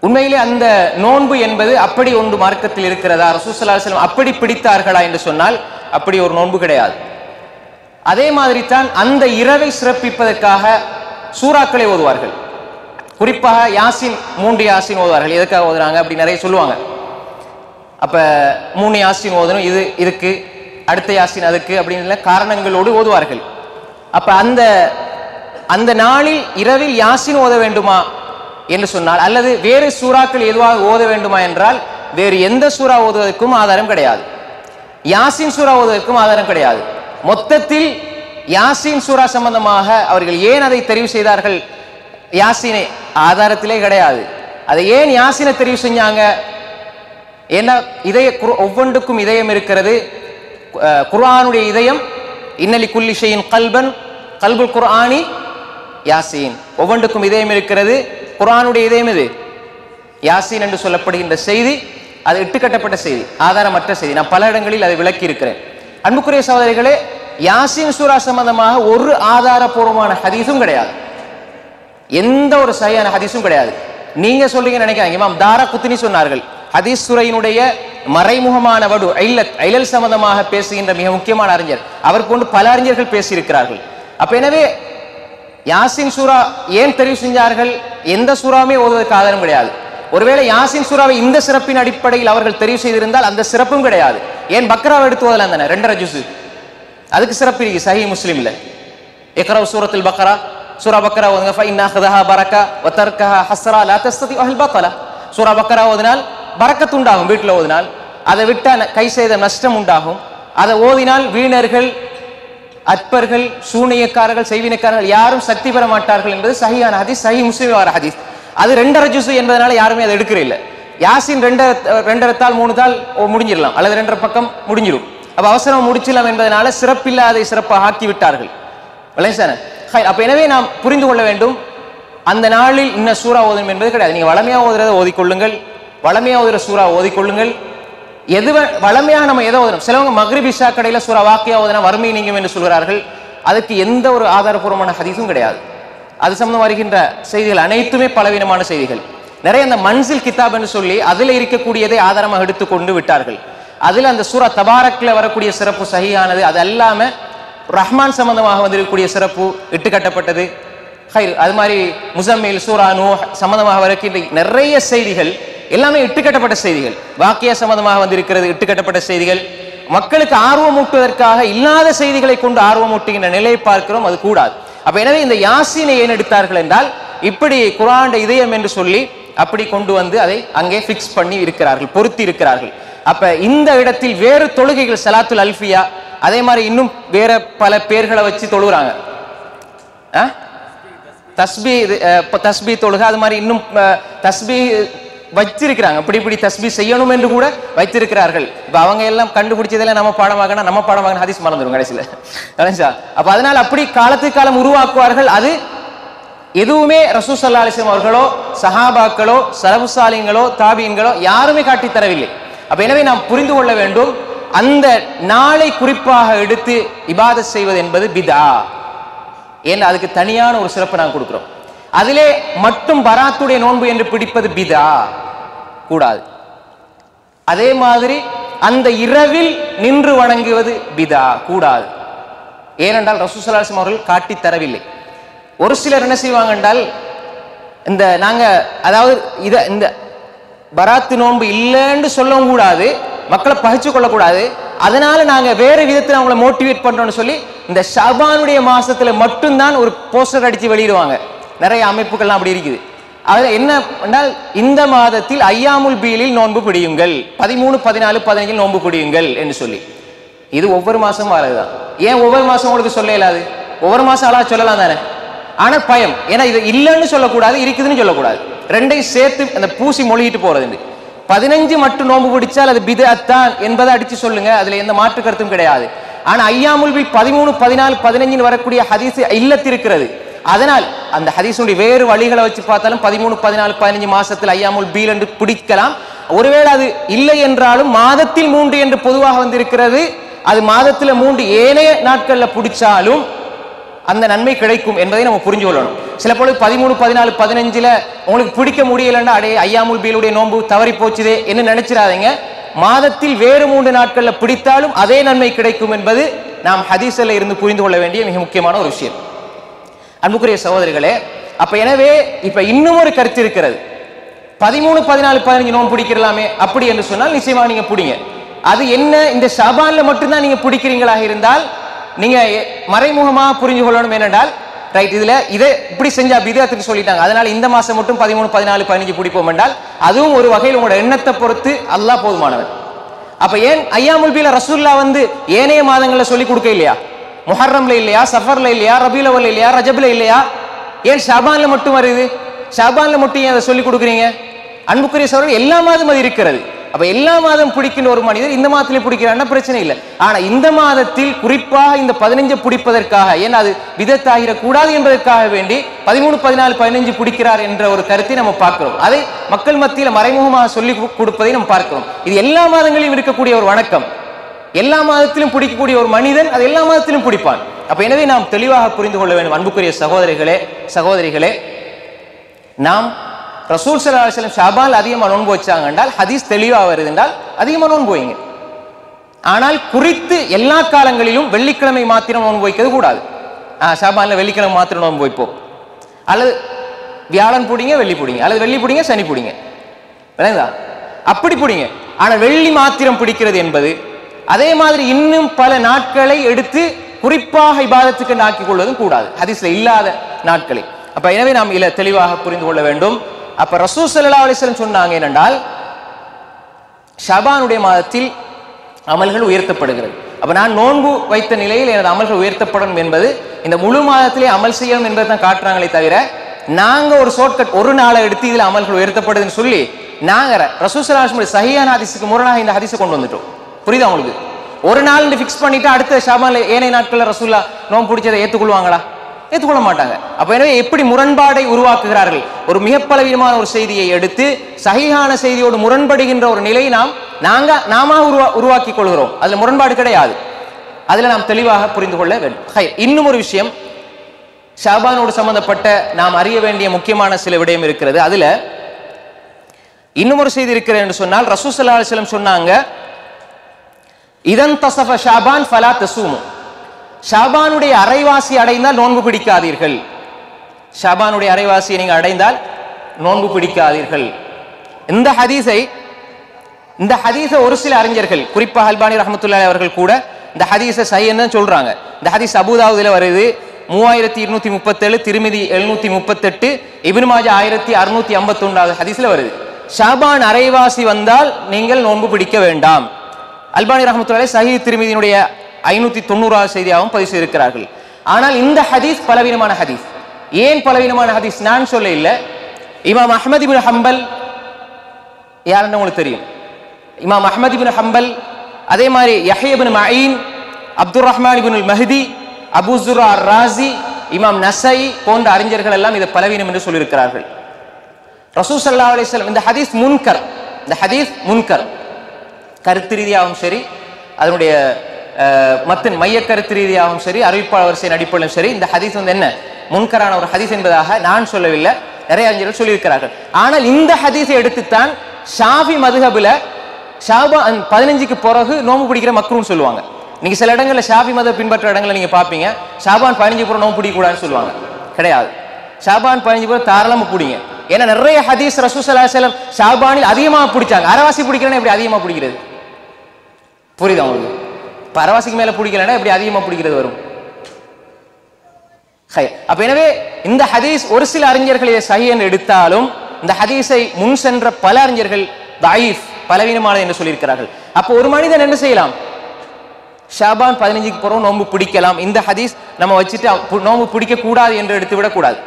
உண்மையிலே அந்த நோன்பு என்பது அப்படி ஒன்று மார்க்கத்தில் இருக்கிறதா, ரசூல் ஸல்லல்லாஹு அலைஹி வஸல்லம் அப்படி பிடித்தார்களா என்று சொன்னால் அப்படி ஒரு நோன்பு கிடையாது. அதே மாதிரி தான் அந்த இரவை சிறப்பிப்பதற்காக சூறாக்களை ஓதுவார்கள். குறிப்பாக யாசின், 3 யாசின் ஓதுவார்கள். எதுக்காக ஓதுறாங்க அப்படி நிறைய சொல்லுவாங்க. அப்ப 3 யாசின் ஓதணும், இதுக்கு அடுத்த யாசின் அதுக்கு அப்படின்னு காரணங்களோடு ஓதுவார்கள். அப்ப அந்த நாளில் இரவில் யாசின் ஓத வேண்டுமா என்று சொன்னால், அல்லது வேறு சூறாக்கள் எதுவாக ஓத வேண்டுமா என்றால் வேறு எந்த சூறா ஓதுவதற்கும் ஆதாரம் கிடையாது, யாசின் சூறா ஓதுவதற்கும் ஆதாரம் கிடையாது. மொத்தத்தில் யாசின் சூறா சம்பந்தமாக அவர்கள் ஏன் அதை தெரிவு செய்தார்கள்? யாசினை ஆதாரத்திலே கிடையாது. அதை ஏன் யாசினை தெரிவு செஞ்சாங்க? ஏன்னா ஒவ்வொன்றுக்கும் இதயம் இருக்கிறது. குர்ஆனுடைய இதயம் இன்னலி குல்லி ஷைஇன் கல்பன், கல்புல் குர்ஆனி யாசீன். ஒவ்வொன்றுக்கும் இதயம் இருக்கிறது. குர்ஆனுடைய இதயம் இது யாசீன் என்று சொல்லப்படுகின்ற செய்தி அது இட்டுக்கட்டப்பட்ட செய்தி, ஆதாரமற்ற செய்தி. நான் பல இடங்களில் அதை விளக்கி இருக்கிறேன். அன்புக்குரிய சகோதரிகளே, யாசீன் சூரா சம்பந்தமாக ஒரு ஆதாரபூர்வமான ஹதீஸும் கிடையாது, எந்த ஒரு சரியான ஹதீஸும் கிடையாது. நீங்க சொல்றீங்க நினைக்காங்க. இமாம் தாரகுத்னி சொன்னார்கள், ஹதீஸ் துறையினுடைய மறைமுகமான வடு ஐலல் சம்பந்தமாக பேசுகின்ற மிக முக்கியமான அறிஞர். அவர் போன்று பல அறிஞர்கள் பேசியிருக்கிறார்கள். அப்ப எனவே யாசின் சூரா ஏன் தெரிவு செஞ்சார்கள்? எந்த சூறாவுமே ஓதுவதற்கு ஆதாரம் கிடையாது. ஒருவேளை யாசின் சூறாவை இந்த சிறப்பின் அடிப்படையில் அவர்கள் தெரிவு செய்திருந்தால் அந்த சிறப்பும் கிடையாது. ஏன் பக்ராவை எடுத்து ஓதலாம் தானே, 2.5 ஜுஸ், அதுக்கு சிறப்பு இருக்கு. சஹீஹ் முஸ்லிம்ல இக்ரா சூரத்துல் பக்ரா, சூரா பக்ரா ஓதுங்க, ஃபஇன்னா அஹ்தஹா பரக்கா வ தர்கஹா ஹஸ்ரா லா தஸ்ததி அஹ்ல் பத்லா. சூரா பக்ரா ஓதினால் பரக்கத் உண்டாகும், வீட்டில் ஓதினால். அதை விட்டால் கை செய்த நஷ்டம் உண்டாகும். அதை ஓதினால் வீணர்கள், அற்பர்கள், சூனியக்காரர்கள், செய்வினக்காரர்கள் யாரும் சக்தி பெற மாட்டார்கள் என்பது சஹீஹான ஹதீஸ், சஹீஹ் முஸ்லிம் வர ஹதீஸ். அது 2.5 ஜுஸ் என்பதனால யாருமே அதை எடுக்கிற இல்லை. யாசின் 2 தாள் 3 தாள் முடிஞ்சிடலாம், அல்லது 2.5 பக்கம் முடிஞ்சிடும். அப்ப அவசரம் முடிச்சிடலாம் என்பதனால சிறப்பில்லாதை சிறப்பாக ஆக்கி விட்டார்கள். அப்ப எனவே நாம் புரிந்து கொள்ள வேண்டும், அந்த நாளில் இன்ன சூறா ஓதணும் என்பது கிடையாது. நீங்க வளமையா ஓதுறதை ஓதிக்கொள்ளுங்கள், வளமையா ஓதுற சூறா ஓதிக்கொள்ளுங்கள். எது வளமையாக நம்ம எதை ஓதணும்? சிலவங்க மக்ரிப் இஷா கடையில சூறா வாக்கியா ஓதுனா வறுமை நீங்கும் என்று சொல்கிறார்கள். அதுக்கு எந்த ஒரு ஆதாரபூர்வமான ஹதீஸும் கிடையாது. அது சம்பந்தம் வருகின்ற செய்திகள் அனைத்துமே பலவீனமான செய்திகள். நிறைய அந்த மன்சில் கிதாப் என்று சொல்லி அதுல இருக்கக்கூடியதை ஆதாரமாக எடுத்துக்கொண்டு விட்டார்கள். அதுல அந்த சூரா தபாரக்ல வரக்கூடிய சிறப்பு சஹீஹானது, அது அல்லாம ரஹ்மான் சம்பந்தமாக வந்திருக்கக்கூடிய சிறப்பு இட்டு கட்டப்பட்டது. அது மாதிரி முஸம்மில், சூரா நூஹ் சம்பந்தமாக வரக்கூடிய நிறைய செய்திகள் எல்லாமே இட்டுக்கட்டப்பட்ட செய்திகள். வாக்கிய சம்பந்தமாக வந்திருக்கிறது இட்டுக்கட்டப்பட்ட செய்திகள். மக்களுக்கு ஆர்வமூட்டுவதற்காக இல்லாத செய்திகளை கொண்டு ஆர்வமூட்டுகின்ற நிலையை பார்க்கிறோம். அது கூடாது. அப்ப எனவே இந்த யாசீனை ஏன் எடுத்தார்கள் என்றால், இப்படி குர்ஆன் இதயம் என்று சொல்லி அப்படி கொண்டு வந்து அதை அங்கே பிக்ஸ் பண்ணி இருக்கிறார்கள், பொருத்தி இருக்கிறார்கள். அப்ப இந்த இடத்தில் வேறு தொழுகைகள், சலாத்துல் அல்ஃபியா, அதே மாதிரி இன்னும் வேற பல பேர்களை வச்சு தொழுகிறாங்க. தஸ்பீ தொழுகை, அது மாதிரி இன்னும் தஸ்பீ வச்சிருக்கிறாங்க. இப்படி தஸ்பீ செய்யணும் என்று கூட வைத்திருக்கிறார்கள். இப்ப அவங்க எல்லாம் கண்டுபிடிச்சதெல்லாம் நம்ம பாடமாக ஹதீஸ் மறந்துடும் கடைசியில. அப்ப அதனால அப்படி காலத்துக்கு காலம் உருவாக்குவார்கள். அது எதுவுமே ரசூல் ஸல்லல்லாஹு அலைஹி வஸல்லம் அவர்களோ சஹாபாக்களோ ஸலஃபு ஸாலிஹீன்களோ தாபீன்களோ யாருமே காட்டித் தரவில்லை. அப்ப எனவே நாம் புரிந்து கொள்ள வேண்டும், அந்த நாளை குறிப்பாக எடுத்து இபாதத் செய்வது என்பது பிதா. ஏன் அதுக்கு தனியான ஒரு சிறப்பு நாங்கள் கொடுக்கிறோம். அதிலே மட்டும் பராத்துடைய நோன்பு என்று பிடிப்பது பிதா, கூடாது. அதே மாதிரி அந்த இரவில் நின்று வணங்குவது பிதா, கூடாது. ஏனென்றால் ரசூல் ஸல்லல்லாஹு அலைஹி வஸல்லம் அவர்கள் காட்டி தரவில்லை. ஒரு சிலர் என்ன செய்வாங்க என்றால், இந்த நாங்க அதாவது இந்த பராத்து நோன்பு இல்லைன்னு சொல்லவும் கூடாது, மக்களை பகிச்சு கொள்ளக்கூடாது, அதனால நாங்க வேற விதத்தில் அவங்களை மோட்டிவேட் பண்றோம்னு சொல்லி இந்த ஷாபானுடைய மாசத்துல மட்டும்தான் ஒரு போஸ்டர் அடிச்சு வெளியிடுவாங்க. நிறைய அமைப்புகள்லாம் அப்படி இருக்குது. அதுல என்ன என்றால், இந்த மாதத்தில் ஐயாமுல் பீலில் நோன்பு பிடியுங்கள், 13, 14, 15 நோன்பு பிடியுங்கள் என்று சொல்லி. இது ஒவ்வொரு மாசமும் வரதுதான். ஏன் ஒவ்வொரு மாசம் உங்களுக்கு சொல்ல இயலாது? ஒவ்வொரு மாசம் அழகா சொல்லலாம் தானே. ஆனா பயம், ஏன்னா இது இல்லைன்னு சொல்லக்கூடாது, இருக்குதுன்னு சொல்லக்கூடாது. ரெண்டையும் சேர்த்து அந்த பூசி மொழிகிட்டு போறது. 15 மட்டும் நோன்பு பிடிச்சால் அது பிதஅத்தான் என்பதை அடிச்சு சொல்லுங்க, அதுல எந்த மாற்று கருத்தும் கிடையாது. ஆனா ஐயாமுல் பீல் 13, 14, 15 வரக்கூடிய ஹதீஸ் இல்லத்திருக்கிறது. அதனால் அந்த ஹதீஸுடைய வேறு வழிகளை வச்சு பார்த்தாலும் 13, 14, 15 மாசத்தில் ஐயாமுல் பீல் என்று பிடிக்கலாம். ஒருவேளை அது இல்லை என்றாலும் மாதத்தில் 3 என்று பொதுவாக வந்திருக்கிறது. அது மாதத்தில் 3 ஏனைய நாட்கள்ல பிடிச்சாலும் அந்த நன்மை கிடைக்கும் என்பதை நம்ம புரிஞ்சு கொள்ளணும். சில பொழுது 13, 14, 15ல உங்களுக்கு பிடிக்க முடியலன்னா அடே ஐயாமுல் பீலுடைய நோன்பு தவறி போச்சுதே என்ன நினைச்சிடாதீங்க. மாதத்தில் வேறு 3 நாட்கள்ல பிடித்தாலும் அதே நன்மை கிடைக்கும் என்பது நாம் ஹதீஸ்ல இருந்து புரிந்து கொள்ள வேண்டிய மிக முக்கியமான ஒரு விஷயம். அன்புக்குரிய சகோதரிகளே, அப்ப எனவே இப்ப இன்னும் ஒரு கருத்து இருக்கிறது. 13, 14, 15 நோன்பு பிடிக்கலாமே அப்படி என்று சொன்னால் நிச்சயமா நீங்க பிடிங்க. அது என்ன, இந்த ஷாபான்ல மட்டும்தான் நீங்க பிடிக்கிறீங்களாக இருந்தால் நீங்க மறைமுகமா புரிஞ்சு கொள்ளணும். என்னென்றால் ரைட், இதுல இதை இப்படி செஞ்சா பிதஅத்துக்கு சொல்லிட்டாங்க, அதனால இந்த மாசம் மட்டும் 13, 14, 15 பிடிப்போம் என்றால் அதுவும் ஒரு வகையில் உங்களோட எண்ணத்தை பொறுத்து அல்லாஹ் போதுமானவன். அப்ப ஏன் ஐயாமுல் பீல ரசூலுல்லாஹ் ஏனைய மாதங்கள்ல சொல்லி கொடுக்க இல்லையா? முஹர்ரம்ல இல்லையா? சஃபர்ல இல்லையா? ரபீஉல் அவ்வல்ல இல்லையா? ரஜப்ல இல்லையா? ஏன் ஷாபான்ல மட்டும் வருது? ஷாபான்ல மட்டும் ஏன் அதை சொல்லி கொடுக்குறீங்க? அன்புக்குரிய சகோதரர்களே, எல்லா மாதமும் அது இருக்கிறது. அப்ப எல்லா மாதம் பிடிக்கின்ற ஒரு மனிதர் இந்த மாதத்திலே பிடிக்கிறான்னா பிரச்சனை இல்லை. ஆனா இந்த மாதத்தில் குறிப்பாக இந்த 15 பிடிப்பதற்காக, ஏன்னா அது விதத்தாகிற கூடாது என்பதற்காக வேண்டி 13, 14, 15 பிடிக்கிறார் என்ற ஒரு கருத்தை நம்ம பார்க்கிறோம். அதை மக்கள் மத்தியில மறைமுகமாக சொல்லி கொடுப்பதை நம்ம பார்க்கிறோம். இது எல்லா மாதங்களிலும் இருக்கக்கூடிய ஒரு வணக்கம். எல்லா மாதத்திலும் பிடிக்கக்கூடிய ஒரு மனிதன் அது எல்லா மாதத்திலும் பிடிப்பான். அப்ப எனவே நாம் தெளிவாக புரிந்து கொள்ள வேண்டும். அன்புக்குரிய சகோதரிகளே, நாம் ரசூல் ஸல்லல்லாஹு அலைஹி வஸல்லம் ஷாபான் அதிகமாக நோன்பு வச்சாங்க என்றால் ஹதீஸ் தெளிவாக வருது என்றால் அதிகமாக நோன்பு வைங்க. ஆனால் குறித்து எல்லா காலங்களிலும் வெள்ளிக்கிழமை மாத்திரம் நோன்பு வைக்கிறது கூடாது. ஷாபான்ல வெள்ளிக்கிழமை மாத்திரம் நோன்பு வைப்போம், அல்லது வியாழன் பிடிங்க வெள்ளி பிடிங்க, அல்லது வெள்ளி பிடிங்க சனி பிடிங்க, அப்படி பிடிங்க. ஆனால் வெள்ளி மாத்திரம் பிடிக்கிறது என்பது, அதே மாதிரி இன்னும் பல நாட்களை எடுத்து குறிப்பாக இபாதத்துக்கு ஆக்கிக் கொள்வதும் கூடாது, ஹதீஸ்ல இல்லாத நாட்களை. அப்ப எனவே நாம் இதில் தெளிவாக புரிந்து கொள்ள வேண்டும். அப்ப ரசூல் ஸல்லல்லாஹு அலைஹி வஸல்லம் சொன்னாங்க என்னென்றால், ஷாபானுடைய மாதத்தில் அமல்கள் உயர்த்தப்படுகிறது. அப்ப நான் நோன்பு வைத்த நிலையில் எனது அமல்கள் உயர்த்தப்படும் என்பது இந்த முழு மாதத்திலே அமல் செய்யணும் என்பதை தான் காட்டுறாங்களே தவிர, நாங்க ஒரு ஷார்ட்கட் ஒரு நாளை எடுத்து இதில் அமல்கள் உயர்த்தப்படுதுன்னு சொல்லி நாங்க ரசூல் ஸல்லல்லாஹு அலைஹி வஸல்லம் சஹீஹான ஹதீஸுக்கு முரணாக இந்த ஹதீஸை கொண்டு வந்துட்டோம். புரியுதா உங்களுக்கு? ஒரு நாள் ஃபிக்ஸ் பண்ணிட்டு அடுத்த ஷாபான்ல ஏனைய நாட்கள்ல ரசூலுல்லாஹ் நோன்பு பிடிச்சதை ஏற்றுக்கொள்வாங்களா? ஏற்றுக்கொள்ள மாட்டாங்க. அப்ப எனவே எப்படி முரண்பாடை உருவாக்குகிறார்கள்? ஒரு மிக பலவீனமான ஒரு செய்தியை எடுத்து சஹீஹான செய்தியோடு முரண்படுகின்ற ஒரு நிலையை நாம உருவாக்கி கொள்கிறோம். அதுல முரண்பாடு கிடையாது. அதுல நாம் தெளிவாக புரிந்து கொள்ள வேண்டும். இன்னும் ஒரு விஷயம், ஷாபானோடு சம்பந்தப்பட்ட நாம் அறிய வேண்டிய முக்கியமான சில விடயம் இருக்கிறது. அதுல இன்னும் ஒரு செய்தி இருக்கிறது என்று சொன்னால் ரசூல் ஸல்லல்லாஹு அலைஹி வஸல்லம் சொன்னாங்க, இதன் தஸஃப ஷாபான் ஃபலா தஸூமு, ஷாபானுடைய அரைவாசி அடைந்தால் நோன்பு பிடிக்காதீர்கள். ஷாபானுடைய அரைவாசியை நீங்கள் அடைந்தால் நோன்பு பிடிக்காதீர்கள். இந்த ஹதீஸை ஒரு சில அறிஞர்கள், குறிப்பாக அல்பானி ரஹ்மத்துல்லாஹி அவர்கள் கூட இந்த ஹதீஸை சஹீஹ்னு சொல்றாங்க. இந்த ஹதீஸ் அபூ தாவூதுல வருது 3237, திர்மிதி 738, இப்னு மாஜா 1651 ஹதீஸ்ல வருது. ஷாபான் அரைவாசி வந்தால் நீங்கள் நோன்பு பிடிக்க வேண்டாம். அல்பானி ரஹ்மத்துல்லாஹி சஹீஹ் திர்மிதியினுடைய 590 செய்தியாகவும் பதிவு செய்திருக்கிறார்கள். ஆனால் இந்த ஹதீஸ் பலவீனமான ஹதீஸ். ஏன் பலவீனமான ஹதீஸ் நான் சொல்ல இல்லை, இமாம் அஹ்மத் இப்னு ஹம்பல் யாருன்னு உங்களுக்கு தெரியும். இமாம் அஹ்மத் இப்னு ஹம்பல், அதே மாதிரி யஹ்யா இப்னு மஈன், அப்துர் ரஹ்மான் இப்னுல் மஹ்தி, அபூ ஸுர்ரா அர்-ராஸி, இமாம் நஸாயி போன்ற அறிஞர்கள் எல்லாம் இதை பலவீனம் என்று சொல்லியிருக்கிறார்கள். ரசூல் ஸல்லல்லாஹு அலைஹி வஸல்லம் இந்த ஹதீஸ் முன்கர், கருத்து ரீதியாகவும் சரி, அதனுடைய மத்தின் மைய கருத்து ரீதியாகவும் சரி, அறிவிப்பாளர் வரிசையின் அடிப்படையிலும் சரி, இந்த ஹதீஸ் என்ன முன்கரான ஒரு ஹதீஸ் என்பதாக நான் சொல்லவில்லை, நிறைய அறிஞர்கள் சொல்லியிருக்கிறார்கள். ஆனால் இந்த ஹதீஸை எடுத்துத்தான் ஷாஃபி மதுஹபில ஷாபான் 15க்கு பிறகு நோம்பு பிடிக்கிற மக்ரூன்னு சொல்லுவாங்க. நீங்க சில இடங்களில் ஷாஃபி மதம் பின்பற்ற இடங்களை நீங்க பார்ப்பீங்க, ஷாபான் 15 பிறகு நோம்பு பிடிக்கக்கூடாதுன்னு சொல்லுவாங்க. கிடையாது, ஷாபான் 15 பிறகு தாராளமா பிடிங்க. ஏன்னா நிறைய ஹதீஸ் ரசூல் ஸல்லல்லாஹு அலைஹி வஸல்லம் ஷாபானில் அதிகமாக பிடிச்சாங்க. அரைவாசி பிடிக்கிறேன்னா எப்படி அதிகமாக பிடிக்கிறது? புரியுதா உங்களுக்கு? இப்போ அரைவாசிக்கு மேல பிடிக்கலன்னா எப்படி அதிகமாக பிடிக்கிறது வரும்? அப்ப எனவே இந்த ஹதீஸ் ஒரு சில அறிஞர்கள் இதை சஹீஹ் என்று எடுத்தாலும் இந்த ஹதீஸை முன் சென்ற பல அறிஞர்கள் தஈஃப், பலவீனமானது என்று சொல்லியிருக்கிறார்கள். அப்போ ஒரு மனிதன் என்ன செய்யலாம்? ஷாபான் 15க்கு பிறகு நோன்பு பிடிக்கலாம். இந்த ஹதீஸ் நம்ம வச்சுட்டு நோன்பு பிடிக்க கூடாது என்று எடுத்து விடக்கூடாது.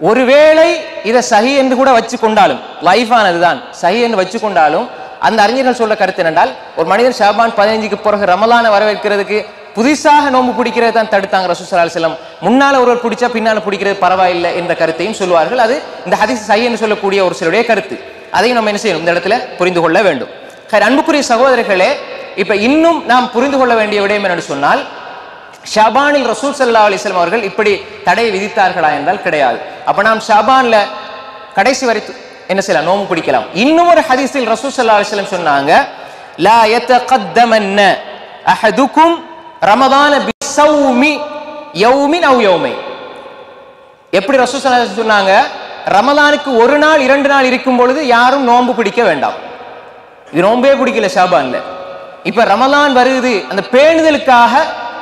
ஒருவேளை இதை சஹீஹ் என்று கூட வச்சு கொண்டாலும், லைஃபானதுதான் சஹீஹ் என்று வச்சு கொண்டாலும், அந்த அறிஞர்கள் சொல்ற கருத்து என்னென்றால், ஒரு மனிதன் ஷாபான் 15க்கு பிறகு ரமலானை வரவேற்கிறதுக்கு புதுசாக நோன்பு பிடிக்கிறது தான் தடுத்தாங்க ரசூல் ஸல்லல்லாஹு அலைஹி வஸல்லம். முன்னால ஒருவர் பிடிச்சா பின்னால பிடிக்கிறது பரவாயில்லை என்ற கருத்தையும் சொல்வார்கள். அது இந்த ஹதீஸ் சஹீஹ் என்று சொல்லக்கூடிய ஒரு சிலருடைய கருத்து. அதையும் நம்ம என்ன செய்யணும், இந்த இடத்துல புரிந்து கொள்ள வேண்டும். அன்புக்குரிய சகோதரர்களே, இப்ப இன்னும் நாம் புரிந்து கொள்ள வேண்டிய விடயம் என்னன்னு சொன்னால், ஷாபானில் ரசூல் ஸல்லல்லாஹு அலைஹி வஸல்லம் அவர்கள் இப்படி தடை விதித்தார்களா என்றால் கிடையாது. அப்ப நாம் ஷாபான்ல கடைசி வரை என்ன செய்யலாம், நோன்பு பிடிக்கலாம். இன்னும் ஒரு ஹதீஸில் ரசூல் ஸல்லல்லாஹு அலைஹி வஸல்லம் சொன்னாங்க, லா யதகத்தமன்ன அஹதுக்கும் ரமதான பிஸௌமி யௌமின் அவ் யௌமைன். எப்படி ரசூல் ஸல்லல்லாஹு அலைஹி வஸல்லம் சொன்னாங்க, ரமலானுக்கு ஒரு நாள் 2 நாள் இருக்கும் பொழுது யாரும் நோன்பு பிடிக்க வேண்டாம். இது நோன்பே பிடிக்கல ஷாபான்ல. இப்ப ரமலான் வருது, அந்த பேணுதலுக்காக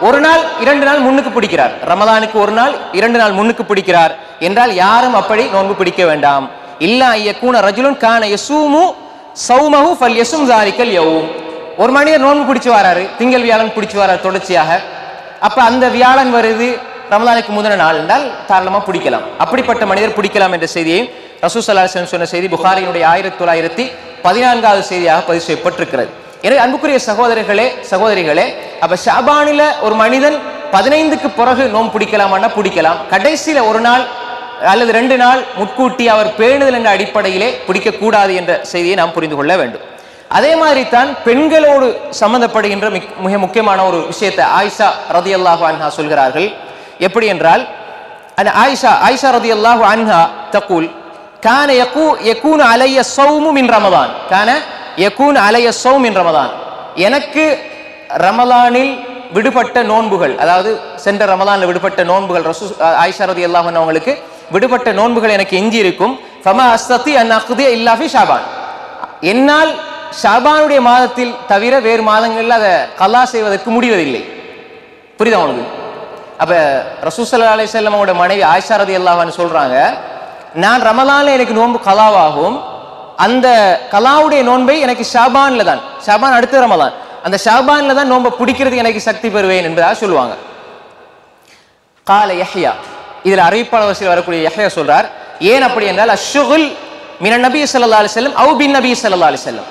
ஒரு நாள் 2 நாள் முன்னுக்கு பிடிக்கிறார். ரமலானுக்கு ஒரு நாள் 2 நாள் முன்னுக்கு பிடிக்கிறார் என்றால் யாரும் அப்படி நோன்பு பிடிக்க வேண்டாம். இல்லா யகூன ரஜுலுன் கான யஸூமு ஸௌமஹு ஃபல்யஸும் ஸாலிகல் யௌம். ஒரு மனிதர் நோன்பு பிடிச்சு வராரு, திங்கள் வியாழன் பிடிச்சு வராரு தொடர்ச்சியாக. அப்ப அந்த வியாழன் வருது ரமலானுக்கு முதல் நாள் என்றால் தாராளமா பிடிக்கலாம். அப்படிப்பட்ட மனிதர் பிடிக்கலாம் என்ற செய்தியை ரசூல் ஸல்லல்லாஹு அலைஹி வஸல்லம் சொன்ன செய்தி புகாரியினுடைய 1914வது செய்தியாக பதிவு செய்யப்பட்டிருக்கிறது. எனவே அன்புக்குரிய சகோதரர்களே சகோதரிகளே, அப்ப ஷாபானில ஒரு மனிதன் 15க்கு பிறகு நோன்பு பிடிக்கலாமான்னா பிடிக்கலாம். கடைசியில ஒரு நாள் அல்லது 2 நாள் முன்கூட்டி அவர் பேணுதல் என்ற அடிப்படையிலே பிடிக்கக்கூடாது என்ற செய்தியை நாம் புரிந்து கொள்ள வேண்டும். அதே மாதிரி தான் பெண்களோடு சம்பந்தப்படுகின்ற மிக முக்கியமான ஒரு விஷயத்தை ஆயிஷா ரலியல்லாஹு அன்ஹா சொல்கிறார்கள். எப்படி என்றால், ஆயிஷா ரலியல்லாஹு அன்ஹா தகூல் கான யகூனு அலைய ஸௌமு மின் ரமதான், கான யகூனு அலைய ஸௌம் மின் ரமதான். எனக்கு ரமலானில் விடுபட்ட நோன்புகள், அதாவது சென்ற ரமலானில் விடுபட்ட நோன்புகள், ஆயிஷா ரலியல்லாஹு அன்ஹா அவங்களுக்கு விடுபட்ட நோன்புகள் எனக்கு எஞ்சி இருக்கும். ஃபமா அஸ்ததி அன் அக்திய இல்லா ஃபி ஷாபான், என்னால் ஷாபானுடைய மாதத்தில் தவிர வேறு மாதங்களில் அதை கலா செய்வதற்கு முடிவதில்லை. புரியுதா உங்களுக்கு? அப்ப ரசூல் ஸல்லல்லாஹு அலைஹி வஸல்லம் அவரோட மனைவி ஆயிஷா ரலியல்லாஹு அன்ஹா சொல்றாங்க, நான் ரமலான்ல எனக்கு நோன்பு கலாவாகும், அந்த கலாவுடைய நோன்பை எனக்கு ஷாபான்ல தான், ஷாபான் அடுத்த ரமலான், அந்த ஷாபான்ல தான் நோன்பை பிடிக்கிறதுக்கு எனக்கு சக்தி பெறுவேன் என்பதாக சொல்லுவாங்க. கால யஹ்யா, இதுல அறிவிப்பாளர் வரிசையில் வரக்கூடிய யஹ்யா சொல்றார், ஏன் அப்படி என்றால், அஷ்ஷுகுல் மினன் நபி ஸல்லல்லாஹு அலைஹி வஸல்லம் அவ் பின் நபி ஸல்லல்லாஹு அலைஹி வஸல்லம்,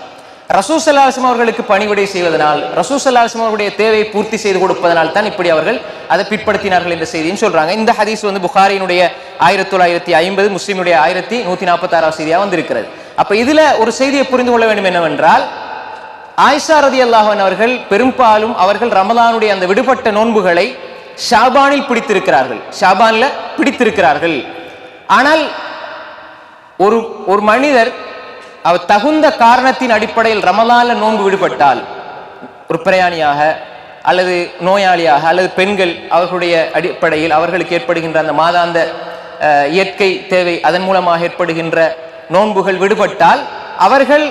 ரசூல் ஸல்லல்லாஹு அலைஹி வஸல்லம் அவர்களுக்கு பணிவிடை செய்வதனால், ரசூல் ஸல்லல்லாஹு அலைஹி வஸல்லம் அவர்களுடைய தேவையை பூர்த்தி செய்து கொடுப்பதனால் தான் இப்படி அவர்கள் அதை பிற்படுத்தினார்கள் என்ற செய்தியும் சொல்றாங்க. இந்த ஹதீஸ் புகாரியினுடைய 1950, முஸ்லிமுடைய 1146 செய்தியாக வந்திருக்கிறது. அப்ப இதுல ஒரு செய்தியை புரிந்து கொள்ள வேண்டும் என்னவென்றால், ஆயிஷா ரலியல்லாஹு அன்ஹா அவர்கள் பெரும்பாலும் அவர்கள் ரமலானுடைய அந்த விடுபட்ட நோன்புகளை ஷாபானில் பிடித்திருக்கிறார்கள், ஷாபான்ல பிடித்திருக்கிறார்கள். ஆனால் ஒரு மனிதர் அவர் தகுந்த காரணத்தின் அடிப்படையில் ரமலான்ல நோன்பு விடுபட்டால், ஒரு பிரயாணியாக அல்லது நோயாளியாக அல்லது பெண்கள் அவர்களுடைய அடிப்படையில் அவர்களுக்கு ஏற்படுகின்ற அந்த மாதாந்த இயற்கை தேவை அதன் மூலமாக ஏற்படுகின்ற நோன்புகள் விடுபட்டால் அவர்கள்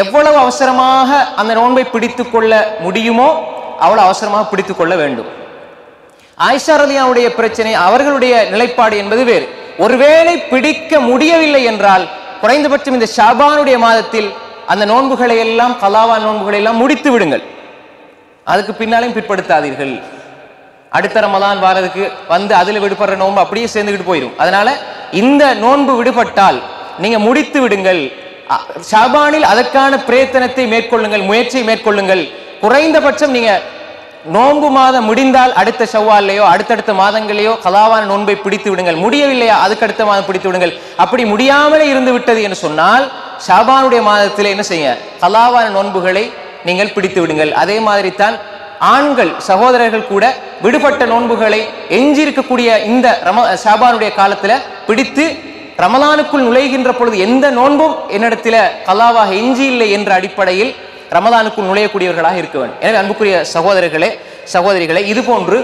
எவ்வளவு அவசரமாக அந்த நோன்பை பிடித்து கொள்ள முடியுமோ அவ்வளவு அவசரமாக பிடித்து கொள்ள வேண்டும். ஆயிஷா ரலியல்லாஹுடைய பிரச்சனை, அவர்களுடைய நிலைப்பாடு என்பது வேறு. ஒருவேளை பிடிக்க முடியவில்லை என்றால் குறைந்தபட்சம் இந்த ஷாபானுடைய மாதத்தில் அந்த நோன்புகளை எல்லாம், கலாவான் நோன்புகளை எல்லாம் முடித்து விடுங்கள். அதுக்கு பின்னாலையும் பிற்படுத்தாதீர்கள். அடுத்த ரமலான் வாரதுக்கு வந்து அதுல விடுபடுற நோன்பு அப்படியே சேர்ந்துக்கிட்டு போயிடும். அதனால இந்த நோன்பு விடுபட்டால் நீங்க முடித்து விடுங்கள். ஷாபானில் அதற்கான பிரயத்தனத்தை மேற்கொள்ளுங்கள், முயற்சியை மேற்கொள்ளுங்கள். குறைந்தபட்சம் நீங்க நோன்பு மாதம் முடிந்தால் அடுத்த ஷவ்வால்லையோ அடுத்தடுத்த மாதங்களையோ கலாவான நோன்பை பிடித்து விடுங்கள். முடியவில்லையா அதுக்கு அடுத்த மாதம் பிடித்து விடுங்கள். அப்படி முடியாமலே இருந்து விட்டது என்று சொன்னால் ஷாபானுடைய மாதத்தில் என்ன செய்ய, கலாவான நோன்புகளை நீங்கள் பிடித்து விடுங்கள். அதே மாதிரி தான் ஆண்கள் சகோதரர்கள் கூட விடுபட்ட நோன்புகளை எஞ்சியிருக்கக்கூடிய இந்த ஷாபானுடைய காலத்துல பிடித்து ரமலானுக்குள் நுழைகின்ற பொழுது எந்த நோன்பும் என்னிடத்துல கலாவாக எஞ்சி இல்லை என்ற அடிப்படையில் ரமலானுக்குள் நுழையக்கூடியவர்களாக இருக்க வேண்டும். எனவே அன்புக்குரிய சகோதரர்களே சகோதரிகளே, இது போன்று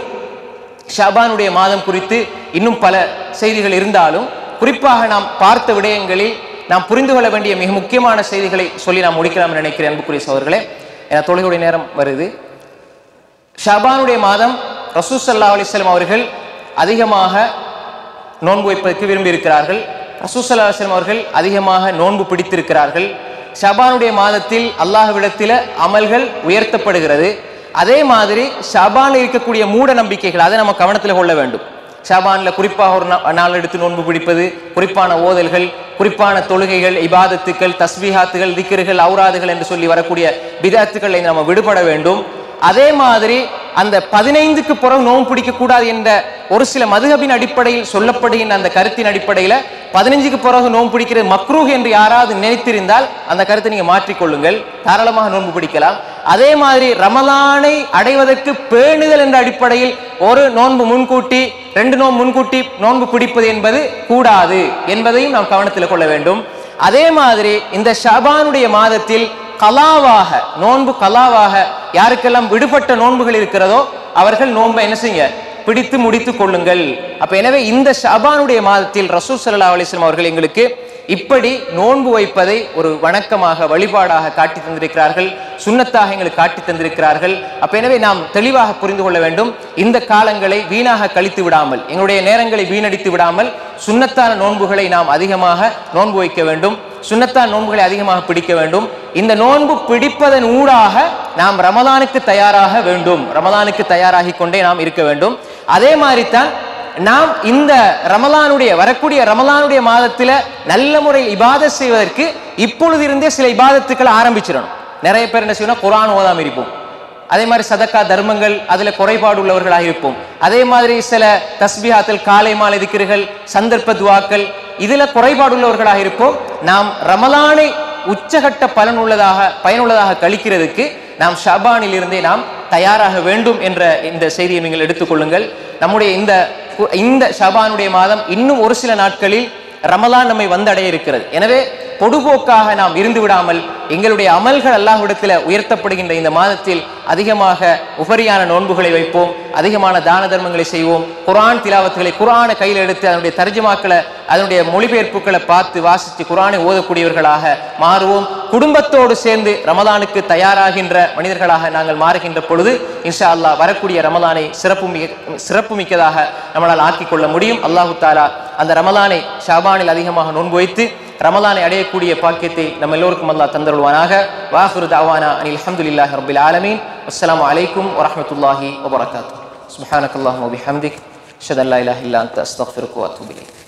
ஷாபானுடைய மாதம் குறித்து இன்னும் பல செய்திகள் இருந்தாலும் குறிப்பாக நாம் பார்த்த விடயங்களில் நாம் புரிந்து கொள்ள வேண்டிய மிக முக்கியமான செய்திகளை சொல்லி நாம் முடிக்கலாம் நினைக்கிறேன். அன்புக்குரிய சகோதரர்களே, தொழுகையுடைய நேரம் வருது. ஷாபானுடைய மாதம் ரசூல் ஸல்லல்லாஹு அலைஹி வஸல்லம் அவர்கள் அதிகமாக நோன்பு வைப்பதற்கு விரும்பி இருக்கிறார்கள். ரசூல் ஸல்லல்லாஹு அலைஹி வஸல்லம் அவர்கள் அதிகமாக நோன்பு பிடித்திருக்கிறார்கள். ஷாபானுடைய மாதத்தில் அல்லாஹ்விடத்தில் அமல்கள் உயர்த்தப்படுகிறது. அதே மாதிரி ஷாபானில் இருக்கக்கூடிய மூட நம்பிக்கைகள் அதை நம்ம கவனத்தில் கொள்ள வேண்டும். ஷாபான்ல குறிப்பாக ஒரு நாள் எடுத்து நோன்பு பிடிப்பது, குறிப்பான ஓதல்கள், குறிப்பான தொழுகைகள், இபாதத்துக்கள், தஸ்பீஹாத்துகள், திக்ருகள், ஔராதுகள் என்று சொல்லி வரக்கூடிய பிதாத்துக்களை நம்ம விடுபட வேண்டும். அதே மாதிரி அந்த 15க்கு பிறகு நோன்பு பிடிக்க கூடாது என்ற ஒரு சில மதுஹபின் அடிப்படையில் சொல்லப்படுகின்ற அந்த கருத்தின் அடிப்படையில் 15க்கு பிறகு நோன்பு பிடிக்கிறது மக்ரூஹ் என்று யாராவது நினைத்திருந்தால் அந்த கருத்தை நீங்க மாற்றிக்கொள்ளுங்கள், தாராளமாக நோன்பு பிடிக்கலாம். அதே மாதிரி ரமலானை அடைவதற்கு பேணுதல் என்ற அடிப்படையில் ஒரு நோன்பு முன்கூட்டி 2 நோன்பு முன்கூட்டி நோன்பு பிடிப்பது என்பது கூடாது என்பதையும் நாம் கவனத்தில் கொள்ள வேண்டும். அதே மாதிரி இந்த ஷாபானுடைய மாதத்தில் கலாவாக நோன்பு கலாவாக யாருக்கெல்லாம் விடுபட்ட நோன்புகள் இருக்கிறதோ அவர்கள் நோன்பை என்ன செய்ய, பிடித்து முடித்து கொள்ளுங்கள். அப்ப எனவே இந்த ஷாபானுடைய மாதத்தில் ரசூல் ஸல்லல்லாஹு அலைஹி வஸல்லம் அவர்கள் எங்களுக்கு இப்படி நோன்பு வைப்பதை ஒரு வணக்கமாக வழிபாடாக காட்டி தந்திருக்கிறார்கள், சுன்னத்தாக எங்களுக்கு காட்டி தந்திருக்கிறார்கள். அப்ப எனவே நாம் தெளிவாக புரிந்து கொள்ள வேண்டும். இந்த காலங்களை வீணாக கழித்து விடாமல், எங்களுடைய நேரங்களை வீணடித்து விடாமல் சுன்னத்தான நோன்புகளை நாம் அதிகமாக நோன்பு வைக்க வேண்டும், சுன்னத்தான நோன்புகளை அதிகமாக பிடிக்க வேண்டும். இந்த நோன்பு பிடிப்பதன் ஊடாக நாம் ரமலானுக்கு தயாராக வேண்டும், ரமலானுக்கு தயாராகி கொண்டே நாம் இருக்க வேண்டும். அதே மாதிரி தான் நாம் இந்த ரமலானுடைய வரக்கூடிய ரமலானுடைய மாதத்துல நல்ல முறையில் இபாதத் செய்வதற்கு இப்பொழுது இருந்தே சில இபாதத்துக்களை ஆரம்பிச்சிடணும். நிறைய பேர் என்ன செய்யணும், குர்ஆன் ஓதாம இருப்போம். அதே மாதிரி சதக்கா தர்மங்கள் அதுல குறைபாடு உள்ளவர்களாக இருப்போம். அதே மாதிரி சில தஸ்பீஹாத்தில் காலை மாலை திக்ருகள், சந்தர்ப்ப துஆக்கள் இதுல குறைபாடு உள்ளவர்களாக இருப்போம். நாம் ரமலானை உச்சகட்ட பயனுள்ளதாக கழிக்கிறதுக்கு நாம் ஷாபானில் இருந்தே நாம் தயாராக வேண்டும் என்ற இந்த செய்தியை நீங்கள் எடுத்துக்கொள்ளுங்கள். நம்முடைய இந்த ஷாபானுடைய மாதம் இன்னும் ஒரு சில நாட்களில் ரமலான் நம்மை வந்தடைய இருக்கிறது. எனவே பொடுபோக்காக நாம் இருந்து விடாமல் எங்களுடைய அமல்கள் அல்லாஹ்விடத்தில் உயர்த்தப்படுகின்ற இந்த மாதத்தில் அதிகமாக உபரியான நோன்புகளை வைப்போம், அதிகமான தான தர்மங்களை செய்வோம், குர்ஆன் திலாவத்துகளை குர்ஆனை கையில் எடுத்து அதனுடைய தர்ஜுமாக்களை அதனுடைய மொழிபெயர்ப்புகளை பார்த்து வாசித்து குர்ஆனை ஓதக்கூடியவர்களாக மாறுவோம். குடும்பத்தோடு சேர்ந்து ரமலானுக்கு தயாராகின்ற மனிதர்களாக நாங்கள் மாறுகின்ற பொழுது இன்ஷா அல்லாஹ் வரக்கூடிய ரமலானை சிறப்பு மிக்கதாக நம்மளால் ஆக்கிக்கொள்ள முடியும். அல்லாஹு தாலா அந்த ரமலானை ஷாபானில் அதிகமாக நோன்பு வைத்து ரமலானை அடையக்கூடிய பாக்கியத்தை நம்ம எல்லோருக்கும் அல்லாஹ் தந்தருள்வானாக. வாஹிரு தஅவானா அனில் ஹம்துலில்லாஹி ரப்பில் ஆலமீன். அஸ்ஸலாமு அலைக்கும் வரஹ்மத்துல்லாஹி வபரகாத்துஹு. சுப்ஹானக்கல்லாஹும்ம வபிஹம்திக் அஷ்ஹது அல்லா இலாஹா இல்லா அன்த அஸ்தக்ஃபிருக வ அத்தூபு இலைக்.